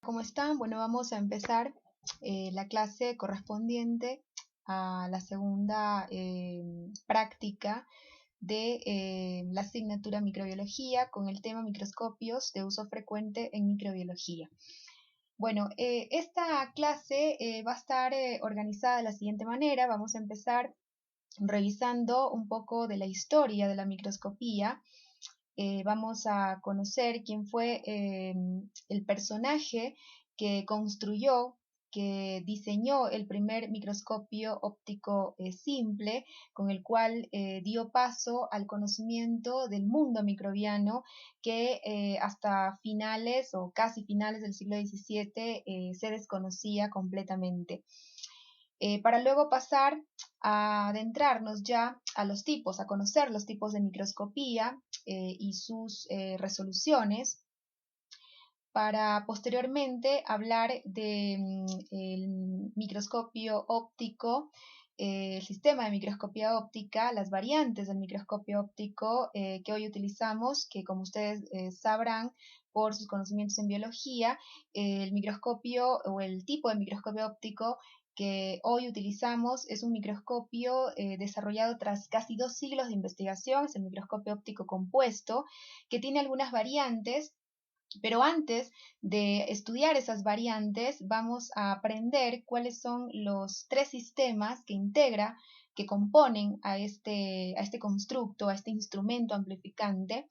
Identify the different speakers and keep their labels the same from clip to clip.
Speaker 1: ¿Cómo están? Bueno, vamos a empezar la clase correspondiente a la segunda práctica de la asignatura microbiología con el tema microscopios de uso frecuente en microbiología. Bueno, esta clase va a estar organizada de la siguiente manera. Vamos a empezar revisando un poco de la historia de la microscopía. Vamos a conocer quién fue el personaje que construyó, que diseñó el primer microscopio óptico simple, con el cual dio paso al conocimiento del mundo microbiano que hasta finales o casi finales del siglo XVII se desconocía completamente. Para luego pasar a adentrarnos ya a los tipos, a conocer los tipos de microscopía y sus resoluciones, para posteriormente hablar del microscopio óptico, el sistema de microscopía óptica, las variantes del microscopio óptico que hoy utilizamos, que como ustedes sabrán por sus conocimientos en biología, el microscopio o el tipo de microscopio óptico que hoy utilizamos es un microscopio desarrollado tras casi 2 siglos de investigación, es el microscopio óptico compuesto, que tiene algunas variantes. Pero antes de estudiar esas variantes, vamos a aprender cuáles son los 3 sistemas que componen a este constructo, a este instrumento amplificante.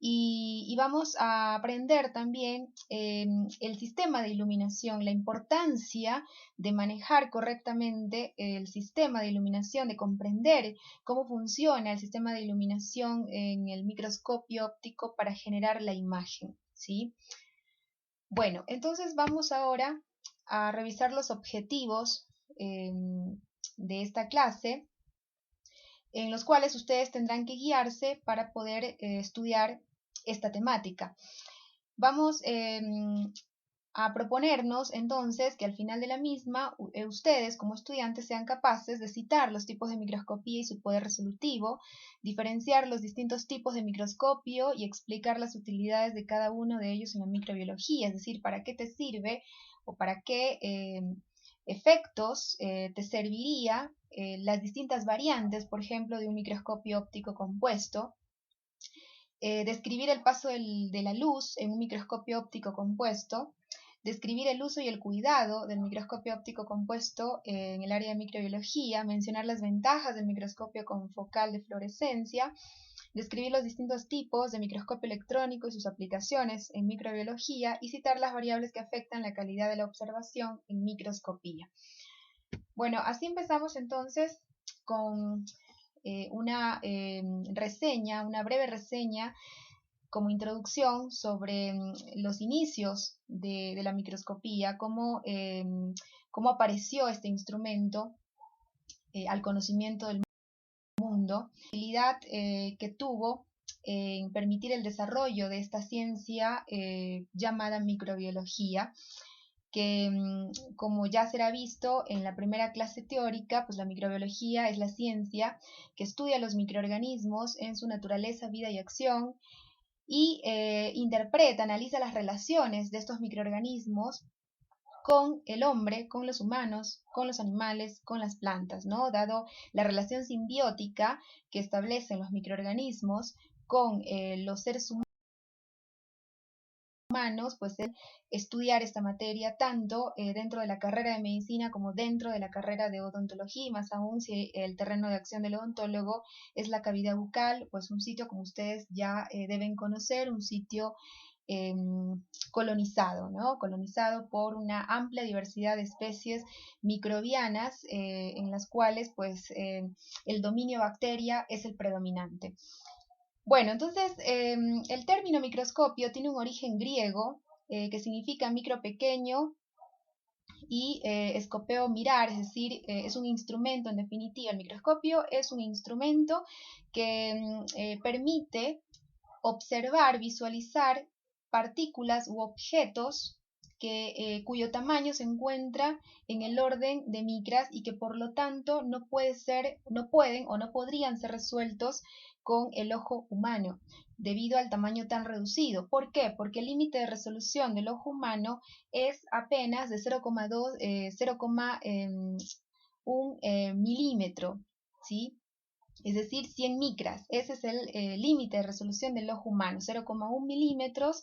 Speaker 1: Y vamos a aprender también el sistema de iluminación, la importancia de manejar correctamente el sistema de iluminación, de comprender cómo funciona el sistema de iluminación en el microscopio óptico para generar la imagen, ¿sí? Bueno, entonces vamos ahora a revisar los objetivos de esta clase, en los cuales ustedes tendrán que guiarse para poder estudiar esta temática. Vamos a proponernos entonces que al final de la misma ustedes como estudiantes sean capaces de citar los tipos de microscopía y su poder resolutivo, diferenciar los distintos tipos de microscopio y explicar las utilidades de cada uno de ellos en la microbiología, es decir, para qué te sirve o para qué efectos te serviría las distintas variantes, por ejemplo, de un microscopio óptico compuesto. Describir el paso de la luz en un microscopio óptico compuesto, describir el uso y el cuidado del microscopio óptico compuesto en el área de microbiología, mencionar las ventajas del microscopio con focal de fluorescencia, describir los distintos tipos de microscopio electrónico y sus aplicaciones en microbiología y citar las variables que afectan la calidad de la observación en microscopía. Bueno, así empezamos entonces con una reseña, una breve reseña como introducción sobre los inicios de la microscopía, cómo apareció este instrumento al conocimiento del mundo, la utilidad que tuvo en permitir el desarrollo de esta ciencia llamada microbiología, que como ya será visto en la primera clase teórica, pues la microbiología es la ciencia que estudia los microorganismos en su naturaleza, vida y acción, y interpreta, analiza las relaciones de estos microorganismos con el hombre, con los humanos, con los animales, con las plantas, ¿no? Dado la relación simbiótica que establecen los microorganismos con los seres humanos, pues estudiar esta materia tanto dentro de la carrera de medicina como dentro de la carrera de odontología, y más aún si el terreno de acción del odontólogo es la cavidad bucal, pues un sitio como ustedes ya deben conocer, un sitio colonizado, ¿no? Colonizado por una amplia diversidad de especies microbianas en las cuales pues el dominio bacteria es el predominante. Bueno, entonces el término microscopio tiene un origen griego que significa micro pequeño y escopeo mirar, es decir, es un instrumento en definitiva. El microscopio es un instrumento que permite observar, visualizar partículas u objetos cuyo tamaño se encuentra en el orden de micras y que por lo tanto no pueden o no podrían ser resueltos con el ojo humano, debido al tamaño tan reducido. ¿Por qué? Porque el límite de resolución del ojo humano es apenas de 0,1 milímetro, ¿sí? Es decir, 100 micras. Ese es el límite de resolución del ojo humano, 0,1 milímetros,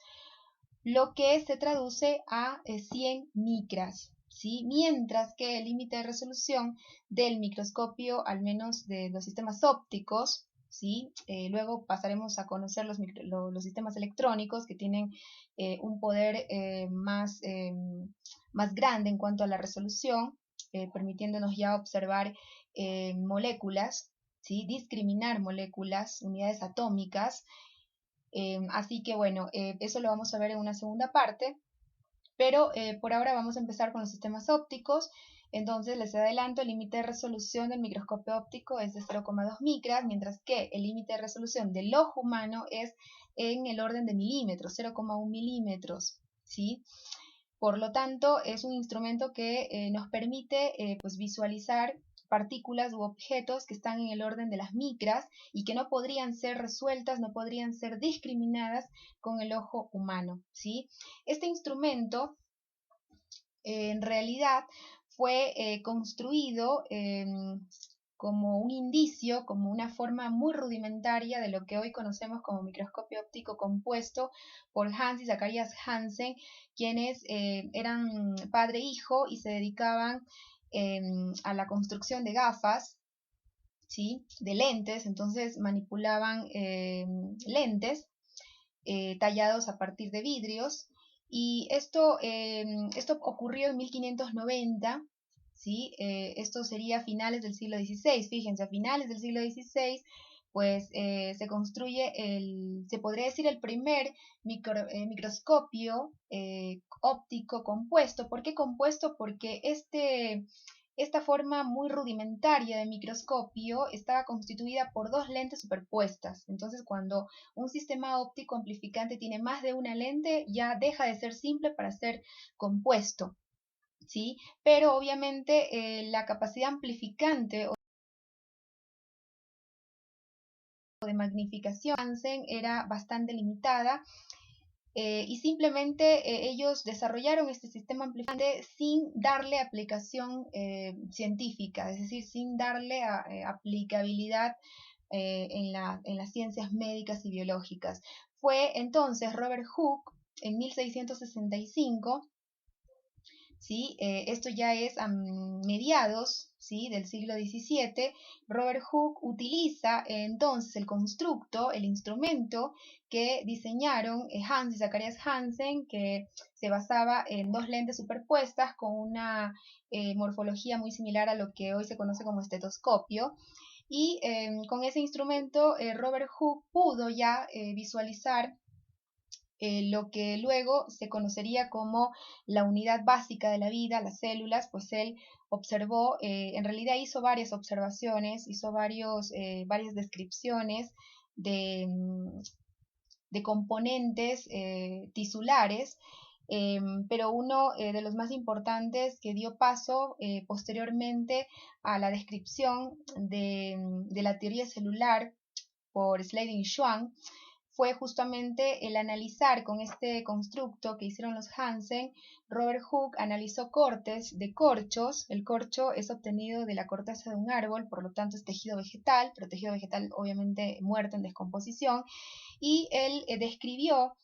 Speaker 1: lo que se traduce a 100 micras, ¿sí? Mientras que el límite de resolución del microscopio, al menos de los sistemas ópticos, ¿sí? Luego pasaremos a conocer los sistemas electrónicos, que tienen un poder más grande en cuanto a la resolución, permitiéndonos ya observar moléculas, ¿sí? Discriminar moléculas, unidades atómicas. Así que bueno, eso lo vamos a ver en una segunda parte, pero por ahora vamos a empezar con los sistemas ópticos. Entonces les adelanto, el límite de resolución del microscopio óptico es de 0,2 micras, mientras que el límite de resolución del ojo humano es en el orden de milímetros, 0,1 milímetros, ¿sí? Por lo tanto, es un instrumento que nos permite pues visualizar partículas u objetos que están en el orden de las micras y que no podrían ser resueltas, no podrían ser discriminadas con el ojo humano, ¿sí? Este instrumento en realidad fue construido como un indicio, como una forma muy rudimentaria de lo que hoy conocemos como microscopio óptico compuesto por Hans y Zacharias Hansen, quienes eran padre e hijo y se dedicaban a la construcción de gafas, ¿sí? De lentes. Entonces manipulaban lentes tallados a partir de vidrios, y esto ocurrió en 1590, ¿sí? Esto sería a finales del siglo XVI. Fíjense, a finales del siglo XVI pues se construye se podría decir, el primer microscopio óptico compuesto. ¿Por qué compuesto? Porque esta forma muy rudimentaria de microscopio estaba constituida por dos lentes superpuestas. Entonces, cuando un sistema óptico amplificante tiene más de una lente, ya deja de ser simple para ser compuesto, ¿sí? Pero obviamente la capacidad amplificante o de magnificación Hansen era bastante limitada. Y simplemente ellos desarrollaron este sistema amplificante sin darle aplicación científica, es decir, sin darle aplicabilidad en las ciencias médicas y biológicas. Fue entonces Robert Hooke en 1665, ¿sí? Esto ya es a mediados, ¿sí? del siglo XVII. Robert Hooke utiliza entonces el constructo, el instrumento que diseñaron Hans y Zacharias Hansen, que se basaba en dos lentes superpuestas con una morfología muy similar a lo que hoy se conoce como estetoscopio. Y con ese instrumento Robert Hooke pudo ya visualizar lo que luego se conocería como la unidad básica de la vida, las células. Pues él observó, en realidad hizo varias observaciones, hizo varias descripciones de componentes tisulares, pero uno de los más importantes que dio paso posteriormente a la descripción de la teoría celular por Slade y Schwann fue justamente el analizar con este constructo que hicieron los Hansen. Robert Hooke analizó cortes de corchos. El corcho es obtenido de la corteza de un árbol, por lo tanto es tejido vegetal, pero tejido vegetal obviamente muerto en descomposición, y él describió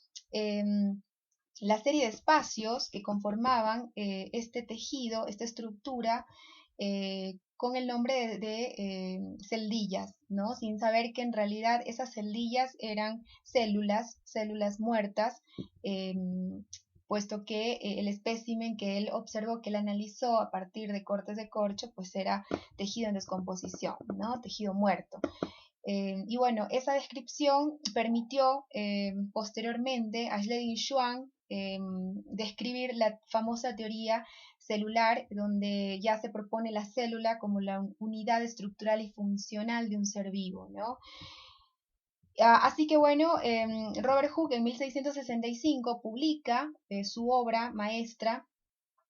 Speaker 1: la serie de espacios que conformaban este tejido, esta estructura, con el nombre de celdillas, ¿no? Sin saber que en realidad esas celdillas eran células muertas, puesto que el espécimen que él observó, que él analizó a partir de cortes de corcho, pues era tejido en descomposición, ¿no? Tejido muerto. Y bueno, esa descripción permitió posteriormente a Slade y Schwann describir la famosa teoría celular, donde ya se propone la célula como la unidad estructural y funcional de un ser vivo, ¿no? Así que bueno, Robert Hooke en 1665 publica su obra maestra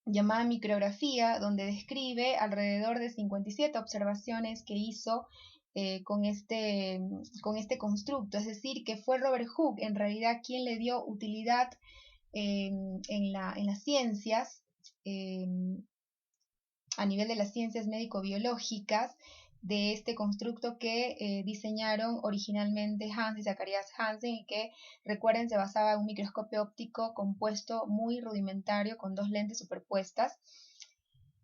Speaker 1: llamada Micrografía, donde describe alrededor de 57 observaciones que hizo con este constructo, es decir, que fue Robert Hooke en realidad quien le dio utilidad en las ciencias, a nivel de las ciencias médico-biológicas, de este constructo que diseñaron originalmente Hans y Zacharias Hansen, y que, recuerden, se basaba en un microscopio óptico compuesto muy rudimentario con dos lentes superpuestas.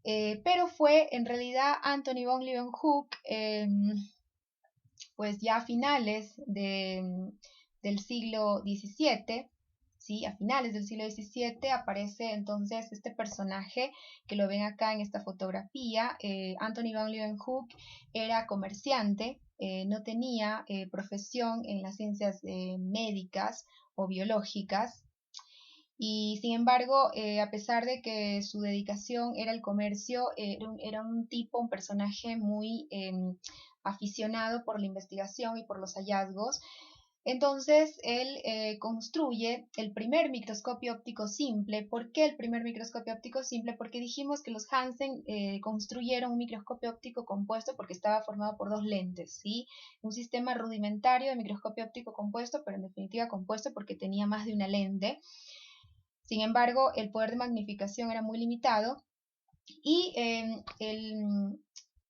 Speaker 1: Pero fue en realidad Antony von Leeuwenhoek, pues ya a finales del siglo XVII, ¿sí? A finales del siglo XVII aparece entonces este personaje que lo ven acá en esta fotografía. Antony von Leeuwenhoek era comerciante, no tenía profesión en las ciencias médicas o biológicas, y sin embargo, a pesar de que su dedicación era el comercio, era un personaje muy aficionado por la investigación y por los hallazgos. Entonces él construye el primer microscopio óptico simple. ¿Por qué el primer microscopio óptico simple? Porque dijimos que los Hansen construyeron un microscopio óptico compuesto porque estaba formado por dos lentes, ¿sí? Un sistema rudimentario de microscopio óptico compuesto, pero en definitiva compuesto porque tenía más de una lente. Sin embargo, el poder de magnificación era muy limitado, y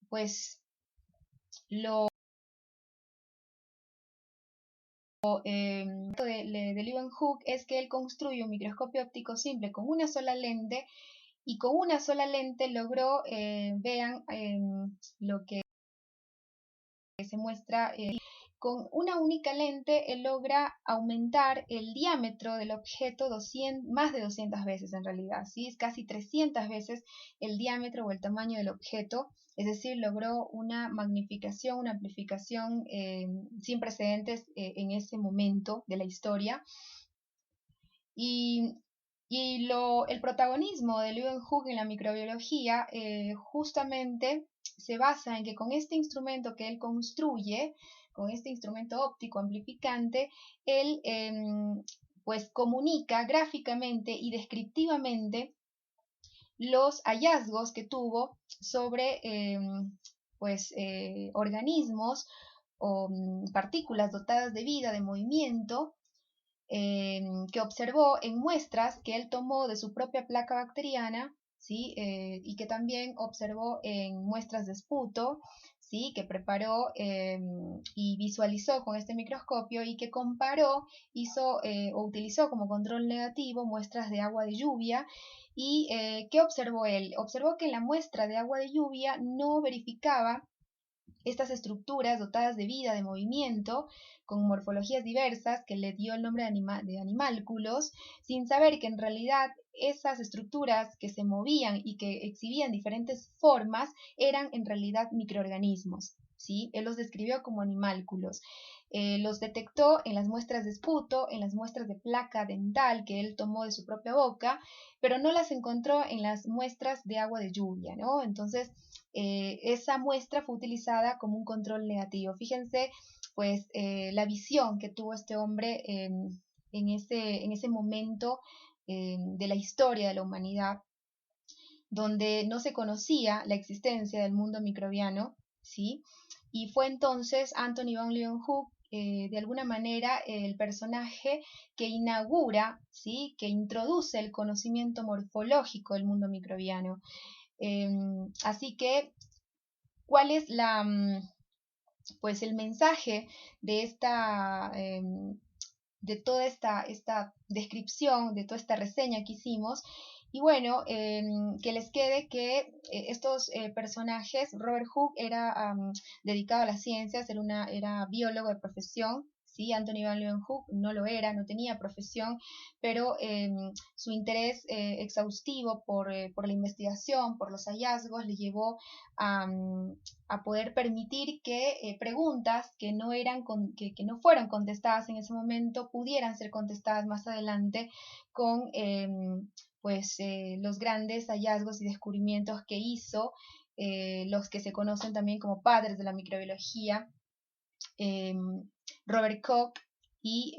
Speaker 1: pues lo de Leeuwenhoek es que él construye un microscopio óptico simple con una sola lente, y con una sola lente logró, vean lo que se muestra, con una única lente él logra aumentar el diámetro del objeto más de 200 veces en realidad, ¿sí? Es casi 300 veces el diámetro o el tamaño del objeto, es decir, logró una magnificación, una amplificación sin precedentes en ese momento de la historia. Y el protagonismo de Leeuwenhoek en la microbiología justamente se basa en que con este instrumento que él construye, con este instrumento óptico amplificante, él pues comunica gráficamente y descriptivamente los hallazgos que tuvo sobre organismos o partículas dotadas de vida, de movimiento, que observó en muestras que él tomó de su propia placa bacteriana, ¿sí? Y que también observó en muestras de esputo, ¿sí? Que preparó y visualizó con este microscopio, y que comparó, o utilizó como control negativo muestras de agua de lluvia. ¿Y qué observó él? Observó que en la muestra de agua de lluvia no verificaba estas estructuras dotadas de vida, de movimiento, con morfologías diversas, que le dio el nombre de animálculos, sin saber que en realidad esas estructuras que se movían y que exhibían diferentes formas eran en realidad microorganismos, ¿sí? Él los describió como animálculos. Los detectó en las muestras de esputo, en las muestras de placa dental que él tomó de su propia boca, pero no las encontró en las muestras de agua de lluvia, ¿no? Entonces, esa muestra fue utilizada como un control negativo. Fíjense, pues, la visión que tuvo este hombre en ese momento de la historia de la humanidad, donde no se conocía la existencia del mundo microbiano, ¿sí? Y fue entonces Antony von Leeuwenhoek, de alguna manera, el personaje que inaugura, ¿sí? Que introduce el conocimiento morfológico del mundo microbiano. Así que, ¿cuál es pues el mensaje de de toda esta descripción, de toda esta reseña que hicimos? Y bueno, que les quede que estos personajes, Robert Hooke era dedicado a las ciencias, era biólogo de profesión, ¿sí? Antony van Leeuwenhoek no lo era, no tenía profesión, pero su interés exhaustivo por la investigación, por los hallazgos, le llevó a poder permitir que preguntas que no fueron contestadas en ese momento pudieran ser contestadas más adelante con los grandes hallazgos y descubrimientos que hizo, los que se conocen también como padres de la microbiología, Robert Koch y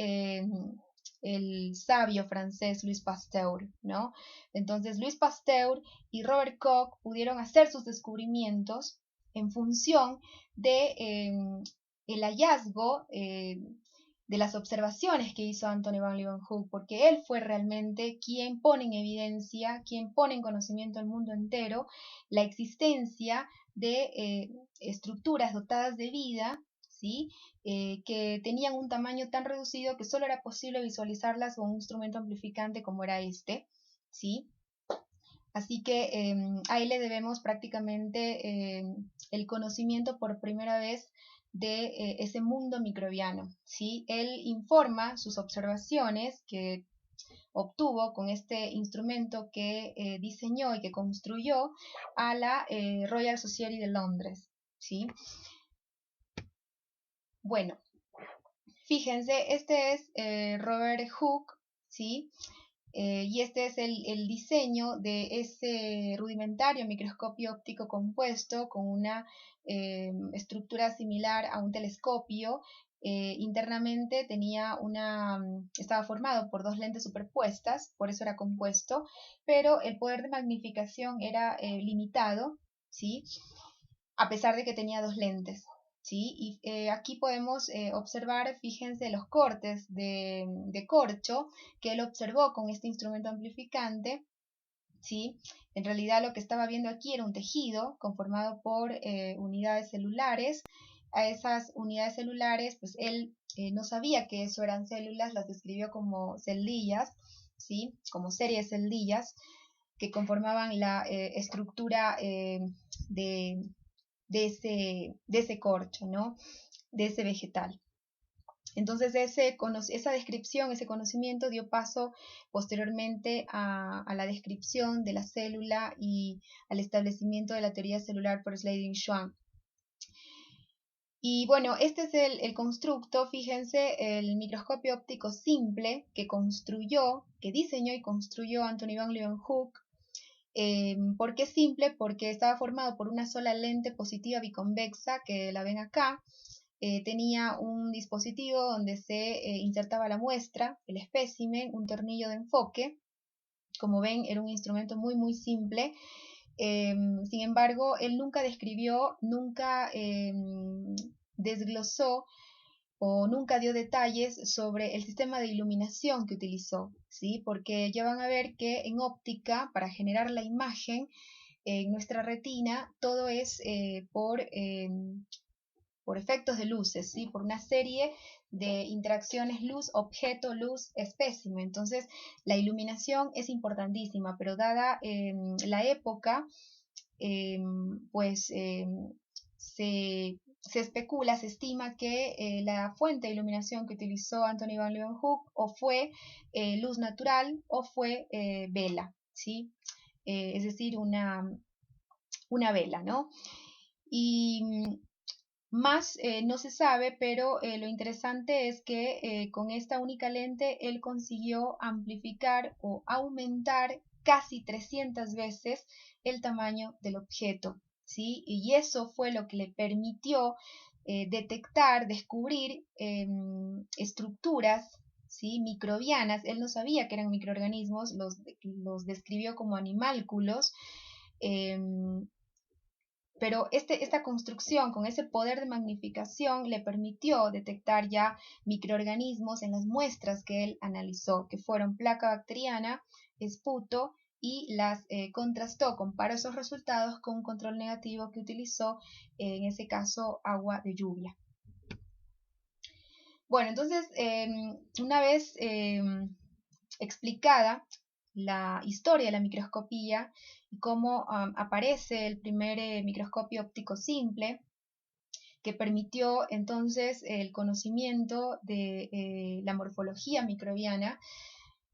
Speaker 1: el sabio francés Louis Pasteur, ¿no? Entonces Louis Pasteur y Robert Koch pudieron hacer sus descubrimientos, en función de el hallazgo de las observaciones que hizo Anthony van Leeuwenhoek, porque él fue realmente quien pone en evidencia, quien pone en conocimiento al mundo entero la existencia de estructuras dotadas de vida, ¿sí? Que tenían un tamaño tan reducido que solo era posible visualizarlas con un instrumento amplificante como era este, ¿sí? Así que a él le debemos prácticamente el conocimiento por primera vez de ese mundo microbiano, ¿sí? Él informa sus observaciones que obtuvo con este instrumento que diseñó y que construyó a la Royal Society de Londres, ¿sí? Bueno, fíjense, este es Robert Hooke, ¿sí? Y este es el diseño de ese rudimentario microscopio óptico compuesto con una estructura similar a un telescopio. Internamente estaba formado por dos lentes superpuestas, por eso era compuesto, pero el poder de magnificación era limitado, ¿sí? A pesar de que tenía dos lentes. ¿Sí? Y aquí podemos observar, fíjense, los cortes de corcho que él observó con este instrumento amplificante, ¿sí? En realidad lo que estaba viendo aquí era un tejido conformado por unidades celulares. A esas unidades celulares, pues él no sabía que eso eran células, las describió como celdillas, ¿sí? Como series de celdillas que conformaban la estructura de ese corcho, ¿no? De ese vegetal. Entonces esa descripción, ese conocimiento dio paso posteriormente a la descripción de la célula y al establecimiento de la teoría celular por Schleiden-Schwann. Y bueno, este es el constructo, fíjense, el microscopio óptico simple que diseñó y construyó Anthony van Leeuwenhoek. ¿Por qué simple? Porque estaba formado por una sola lente positiva biconvexa, que la ven acá. Tenía un dispositivo donde se insertaba la muestra, el espécimen, un tornillo de enfoque. Como ven, era un instrumento muy, muy simple. Sin embargo, él nunca describió, nunca desglosó o nunca dio detalles sobre el sistema de iluminación que utilizó, ¿sí? Porque ya van a ver que en óptica, para generar la imagen en nuestra retina, todo es por efectos de luces, ¿sí? Por una serie de interacciones luz-objeto, luz-espécimen. Entonces, la iluminación es importantísima, pero dada la época, pues se especula, se estima que la fuente de iluminación que utilizó Anthony van Leeuwenhoek o fue luz natural o fue vela, ¿sí? Es decir, una vela, ¿no? Y más no se sabe, pero lo interesante es que con esta única lente él consiguió amplificar o aumentar casi 300 veces el tamaño del objeto, ¿sí? Y eso fue lo que le permitió descubrir estructuras, ¿sí? Microbianas. Él no sabía que eran microorganismos, los describió como animálculos. Pero esta construcción con ese poder de magnificación le permitió detectar ya microorganismos en las muestras que él analizó, que fueron placa bacteriana, esputo, y las contrastó, comparó esos resultados con un control negativo que utilizó, en ese caso, agua de lluvia. Bueno, entonces, una vez explicada la historia de la microscopía y cómo aparece el primer microscopio óptico simple, que permitió entonces el conocimiento de la morfología microbiana.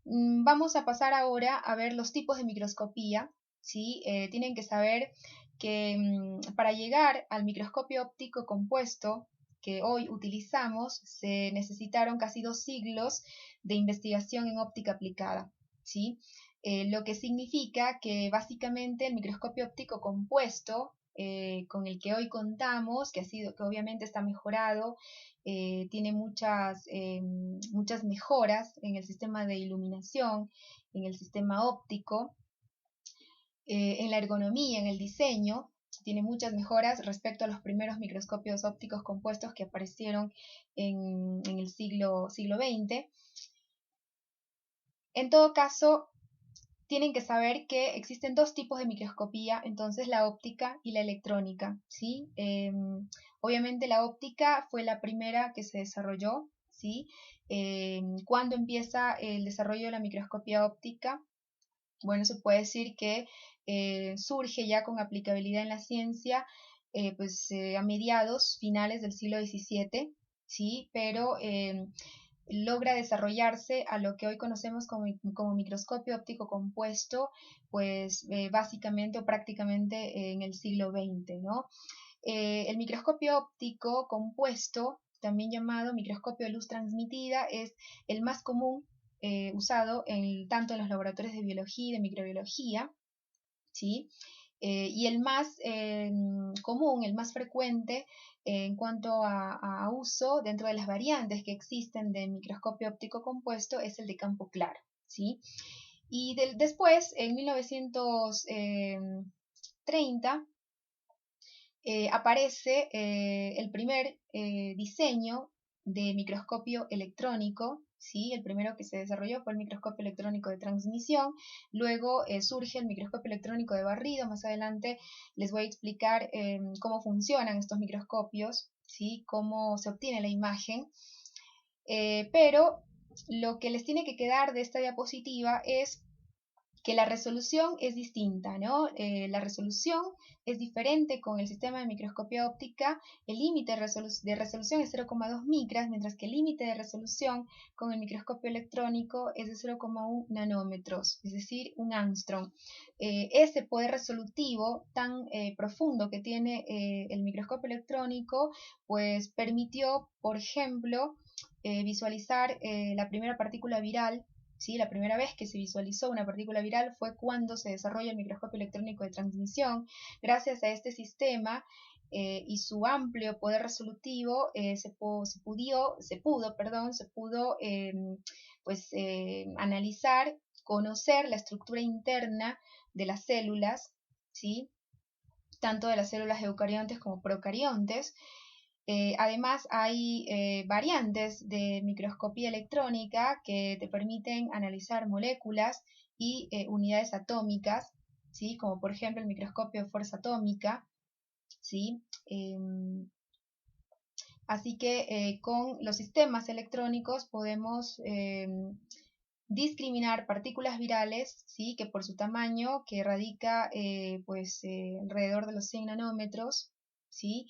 Speaker 1: Vamos a pasar ahora a ver los tipos de microscopía, ¿sí? Tienen que saber que para llegar al microscopio óptico compuesto que hoy utilizamos, se necesitaron casi 2 siglos de investigación en óptica aplicada, ¿sí? Lo que significa que básicamente el microscopio óptico compuesto con el que hoy contamos, que obviamente está mejorado, tiene muchas mejoras en el sistema de iluminación, en el sistema óptico, en la ergonomía, en el diseño, tiene muchas mejoras respecto a los primeros microscopios ópticos compuestos que aparecieron en el siglo XX. En todo caso, tienen que saber que existen dos tipos de microscopía, entonces la óptica y la electrónica, ¿sí? Obviamente la óptica fue la primera que se desarrolló, ¿sí? ¿Cuándo empieza el desarrollo de la microscopía óptica? Bueno, se puede decir que surge ya con aplicabilidad en la ciencia a mediados, finales del siglo XVII, ¿sí? Pero logra desarrollarse a lo que hoy conocemos como microscopio óptico compuesto, pues básicamente o prácticamente en el siglo XX, ¿no? El microscopio óptico compuesto, también llamado microscopio de luz transmitida, es el más común usado tanto en los laboratorios de biología y de microbiología, ¿sí? Y el más común, el más frecuente en cuanto a uso dentro de las variantes que existen de microscopio óptico compuesto es el de campo claro, ¿sí? Y después, en 1930, aparece el primer diseño de microscopio electrónico, ¿sí? El primero que se desarrolló fue el microscopio electrónico de transmisión, luego surge el microscopio electrónico de barrido. Más adelante les voy a explicar cómo funcionan estos microscopios, ¿sí? Cómo se obtiene la imagen, pero lo que les tiene que quedar de esta diapositiva es que la resolución es distinta, ¿no? La resolución es diferente con el sistema de microscopía óptica. El límite de resolución es 0,2 micras, mientras que el límite de resolución con el microscopio electrónico es de 0,1 nanómetros, es decir, un ángstrom. Ese poder resolutivo tan profundo que tiene el microscopio electrónico, pues permitió, por ejemplo, visualizar la primera partícula viral. ¿Sí? La primera vez que se visualizó una partícula viral fue cuando se desarrolla el microscopio electrónico de transmisión. Gracias a este sistema y su amplio poder resolutivo se pudo analizar, conocer la estructura interna de las células, ¿sí? Tanto de las células eucariontes como procariontes. Además, hay variantes de microscopía electrónica que te permiten analizar moléculas y unidades atómicas, ¿sí? Como por ejemplo el microscopio de fuerza atómica, ¿sí? Así que con los sistemas electrónicos podemos discriminar partículas virales, ¿sí? Que por su tamaño, que radica alrededor de los 100 nanómetros, ¿sí?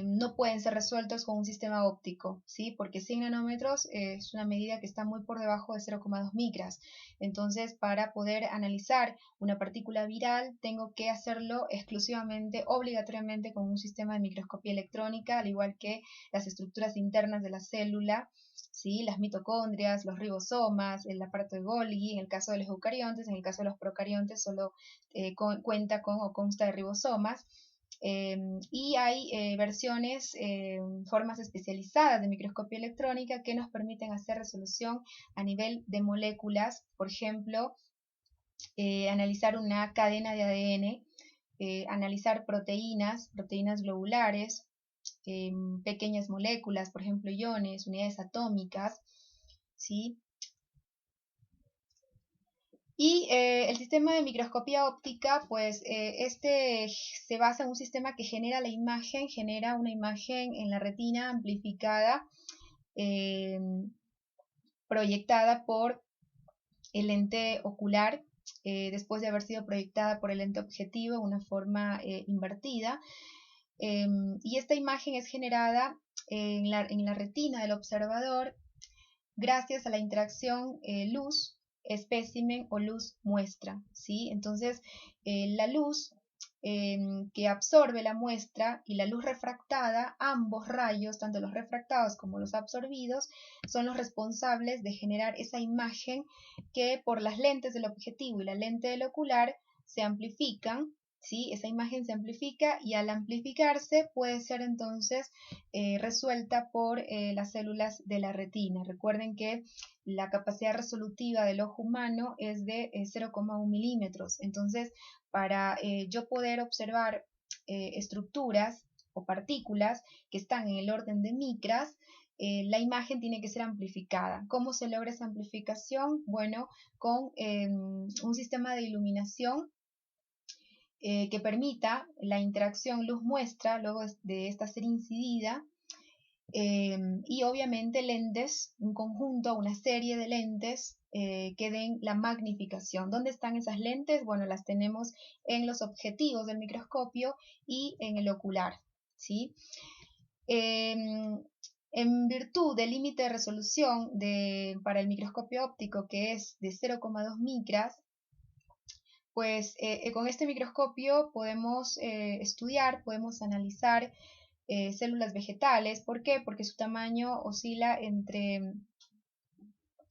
Speaker 1: No pueden ser resueltos con un sistema óptico, ¿sí? Porque 100 nanómetros es una medida que está muy por debajo de 0,2 micras. Entonces, para poder analizar una partícula viral, tengo que hacerlo exclusivamente, obligatoriamente, con un sistema de microscopía electrónica, al igual que las estructuras internas de la célula, ¿sí? Las mitocondrias, los ribosomas, el aparato de Golgi, en el caso de los eucariontes. En el caso de los procariontes solo cuenta con o consta de ribosomas. Y hay versiones, formas especializadas de microscopía electrónica que nos permiten hacer resolución a nivel de moléculas, por ejemplo, analizar una cadena de ADN, analizar proteínas globulares, pequeñas moléculas, por ejemplo, iones, unidades atómicas, ¿sí? Y el sistema de microscopía óptica, pues este se basa en un sistema que genera una imagen en la retina amplificada, proyectada por el lente ocular, después de haber sido proyectada por el lente objetivo en una forma invertida. Y esta imagen es generada en la retina del observador gracias a la interacción luz espécimen o luz muestra, ¿sí? Entonces, la luz que absorbe la muestra y la luz refractada, ambos rayos, tanto los refractados como los absorbidos, son los responsables de generar esa imagen que por las lentes del objetivo y la lente del ocular se amplifican, ¿sí? Esa imagen se amplifica y al amplificarse puede ser entonces resuelta por las células de la retina. Recuerden que la capacidad resolutiva del ojo humano es de 0,1 milímetros. Entonces, para yo poder observar estructuras o partículas que están en el orden de micras, la imagen tiene que ser amplificada. ¿Cómo se logra esa amplificación? Bueno, con un sistema de iluminación que permita la interacción luz-muestra luego de esta ser incidida, y obviamente lentes, un conjunto, una serie de lentes que den la magnificación. ¿Dónde están esas lentes? Bueno, las tenemos en los objetivos del microscopio y en el ocular, ¿sí? En virtud del límite de resolución para el microscopio óptico, que es de 0,2 micras, pues con este microscopio podemos estudiar, podemos analizar células vegetales. ¿Por qué? Porque su tamaño oscila entre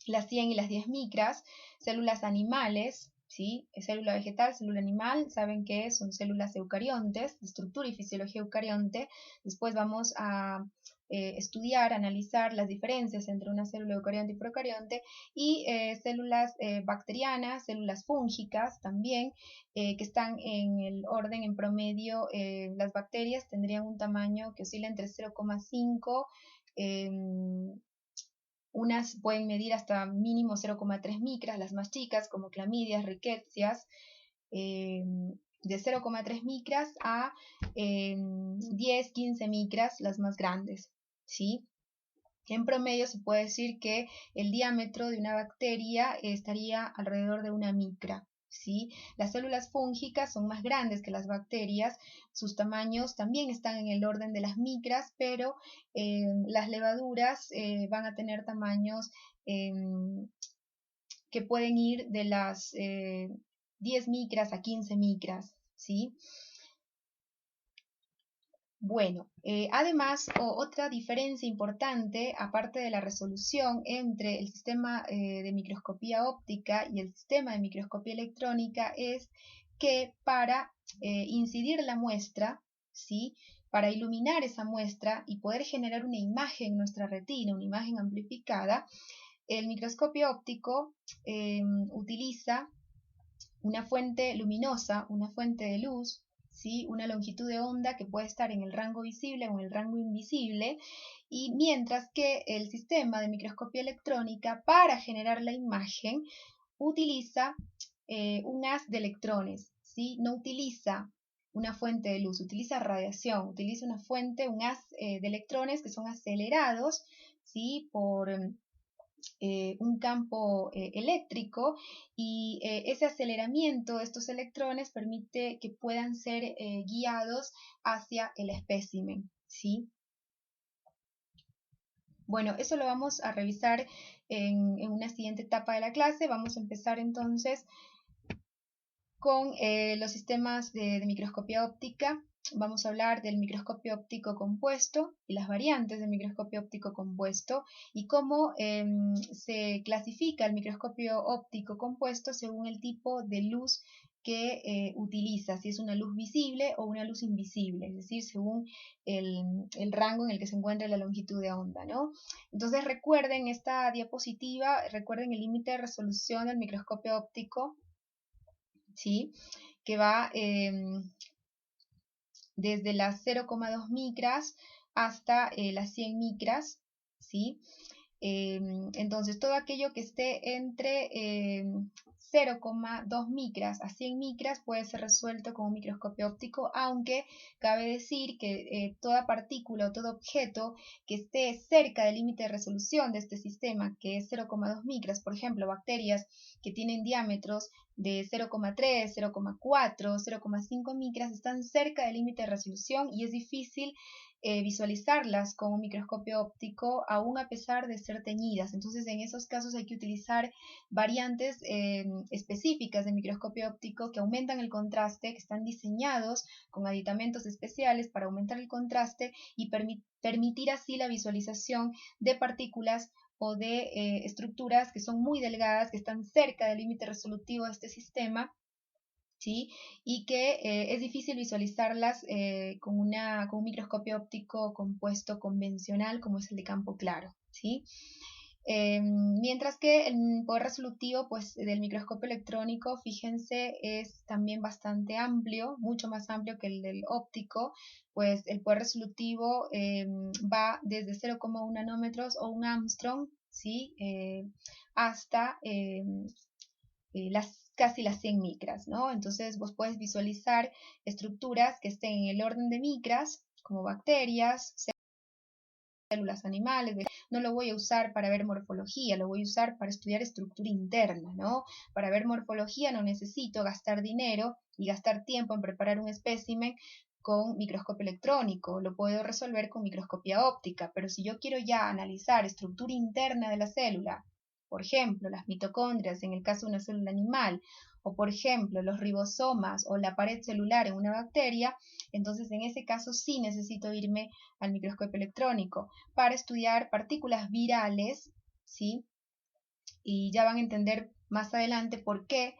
Speaker 1: las 100 y las 10 micras. Células animales, ¿sí? Célula vegetal, célula animal, saben que son células eucariontes, de estructura y fisiología eucarionte. Después vamos a estudiar, analizar las diferencias entre una célula eucarionte y procarionte, y células bacterianas, células fúngicas también, que están en el orden en promedio. Las bacterias tendrían un tamaño que oscila entre 0,5, unas pueden medir hasta mínimo 0,3 micras, las más chicas, como clamidias, rickettsias, de 0,3 micras a 10, 15 micras, las más grandes, ¿sí? En promedio se puede decir que el diámetro de una bacteria estaría alrededor de una micra, ¿sí? Las células fúngicas son más grandes que las bacterias, sus tamaños también están en el orden de las micras, pero las levaduras van a tener tamaños que pueden ir de las 10 micras a 15 micras, ¿sí? Bueno, además, otra diferencia importante, aparte de la resolución entre el sistema de microscopía óptica y el sistema de microscopía electrónica, es que para incidir la muestra, ¿sí? Para iluminar esa muestra y poder generar una imagen en nuestra retina, una imagen amplificada, el microscopio óptico utiliza una fuente luminosa, una fuente de luz, ¿sí? Una longitud de onda que puede estar en el rango visible o en el rango invisible, y mientras que el sistema de microscopía electrónica, para generar la imagen, utiliza un haz de electrones, ¿sí? No utiliza una fuente de luz, utiliza radiación, utiliza una fuente, un haz de electrones que son acelerados, ¿sí? Por un campo eléctrico, y ese aceleramiento de estos electrones permite que puedan ser guiados hacia el espécimen, ¿sí? Bueno, eso lo vamos a revisar en una siguiente etapa de la clase. Vamos a empezar entonces con los sistemas de microscopía óptica. Vamos a hablar del microscopio óptico compuesto y las variantes del microscopio óptico compuesto, y cómo se clasifica el microscopio óptico compuesto según el tipo de luz que utiliza, si es una luz visible o una luz invisible, es decir, según el rango en el que se encuentra la longitud de onda, ¿no? Entonces recuerden esta diapositiva, recuerden el límite de resolución del microscopio óptico, ¿sí? Que va desde las 0,2 micras hasta las 100 micras, ¿sí? Entonces, todo aquello que esté entre 0,2 micras a 100 micras puede ser resuelto con un microscopio óptico, aunque cabe decir que toda partícula o todo objeto que esté cerca del límite de resolución de este sistema, que es 0,2 micras, por ejemplo, bacterias que tienen diámetros de 0,3, 0,4, 0,5 micras, están cerca del límite de resolución y es difícil visualizarlas con un microscopio óptico, aún a pesar de ser teñidas. Entonces, en esos casos hay que utilizar variantes específicas de microscopio óptico que aumentan el contraste, que están diseñados con aditamentos especiales para aumentar el contraste y permitir así la visualización de partículas o de estructuras que son muy delgadas, que están cerca del límite resolutivo de este sistema, ¿sí? Y que es difícil visualizarlas con un microscopio óptico compuesto convencional, como es el de campo claro, ¿sí? Mientras que el poder resolutivo pues, del microscopio electrónico, fíjense, es también bastante amplio, mucho más amplio que el del óptico, pues el poder resolutivo va desde 0,1 nanómetros o un Armstrong, ¿sí? Hasta casi las 100 micras, ¿no? Entonces vos puedes visualizar estructuras que estén en el orden de micras, como bacterias, células animales. No lo voy a usar para ver morfología, lo voy a usar para estudiar estructura interna, ¿no? Para ver morfología no necesito gastar dinero y gastar tiempo en preparar un espécimen con microscopio electrónico, lo puedo resolver con microscopía óptica, pero si yo quiero ya analizar estructura interna de la célula, por ejemplo, las mitocondrias en el caso de una célula animal, o por ejemplo, los ribosomas o la pared celular en una bacteria, entonces en ese caso sí necesito irme al microscopio electrónico para estudiar partículas virales, ¿sí? Y ya van a entender más adelante por qué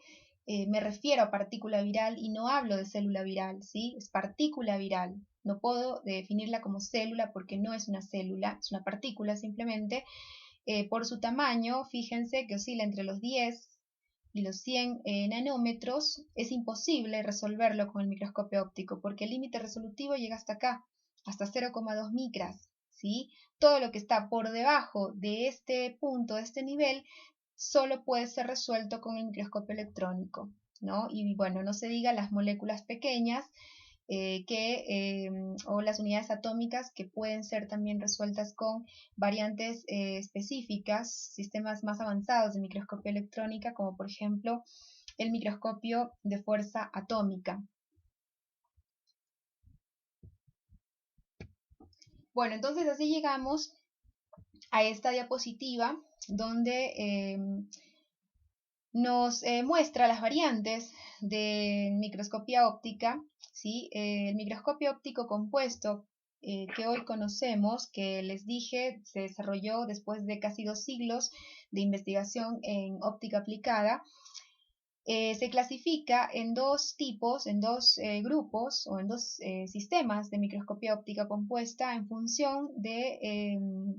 Speaker 1: me refiero a partícula viral y no hablo de célula viral, ¿sí? Es partícula viral. No puedo definirla como célula porque no es una célula, es una partícula simplemente. Por su tamaño, fíjense que oscila entre los 10 y los 100 nanómetros. Es imposible resolverlo con el microscopio óptico porque el límite resolutivo llega hasta acá, hasta 0,2 micras, ¿sí? Todo lo que está por debajo de este punto, de este nivel, solo puede ser resuelto con el microscopio electrónico, ¿no? Y bueno, no se diga las moléculas pequeñas, o las unidades atómicas que pueden ser también resueltas con variantes específicas, sistemas más avanzados de microscopía electrónica, como por ejemplo el microscopio de fuerza atómica. Bueno, entonces así llegamos a esta diapositiva donde nos muestra las variantes de microscopía óptica, ¿sí? El microscopio óptico compuesto que hoy conocemos, que les dije, se desarrolló después de casi 2 siglos de investigación en óptica aplicada, se clasifica en dos tipos, en dos grupos o en dos sistemas de microscopía óptica compuesta en función de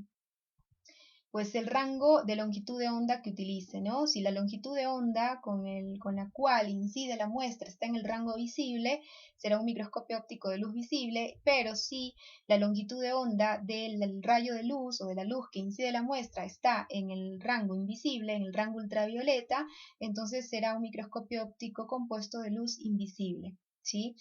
Speaker 1: pues el rango de longitud de onda que utilice, ¿no? Si la longitud de onda con la cual incide la muestra está en el rango visible, será un microscopio óptico de luz visible, pero si la longitud de onda del rayo de luz o de la luz que incide la muestra está en el rango invisible, en el rango ultravioleta, entonces será un microscopio óptico compuesto de luz invisible, ¿sí?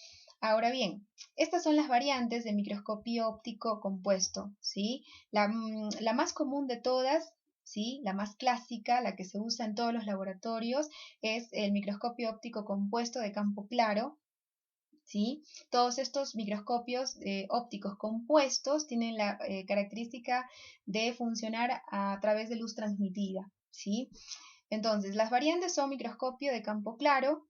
Speaker 1: Ahora bien, estas son las variantes de microscopio óptico compuesto, ¿sí? La más común de todas, ¿sí? La más clásica, la que se usa en todos los laboratorios, es el microscopio óptico compuesto de campo claro, ¿sí? Todos estos microscopios ópticos compuestos tienen la característica de funcionar a través de luz transmitida, ¿sí? Entonces, las variantes son microscopio de campo claro,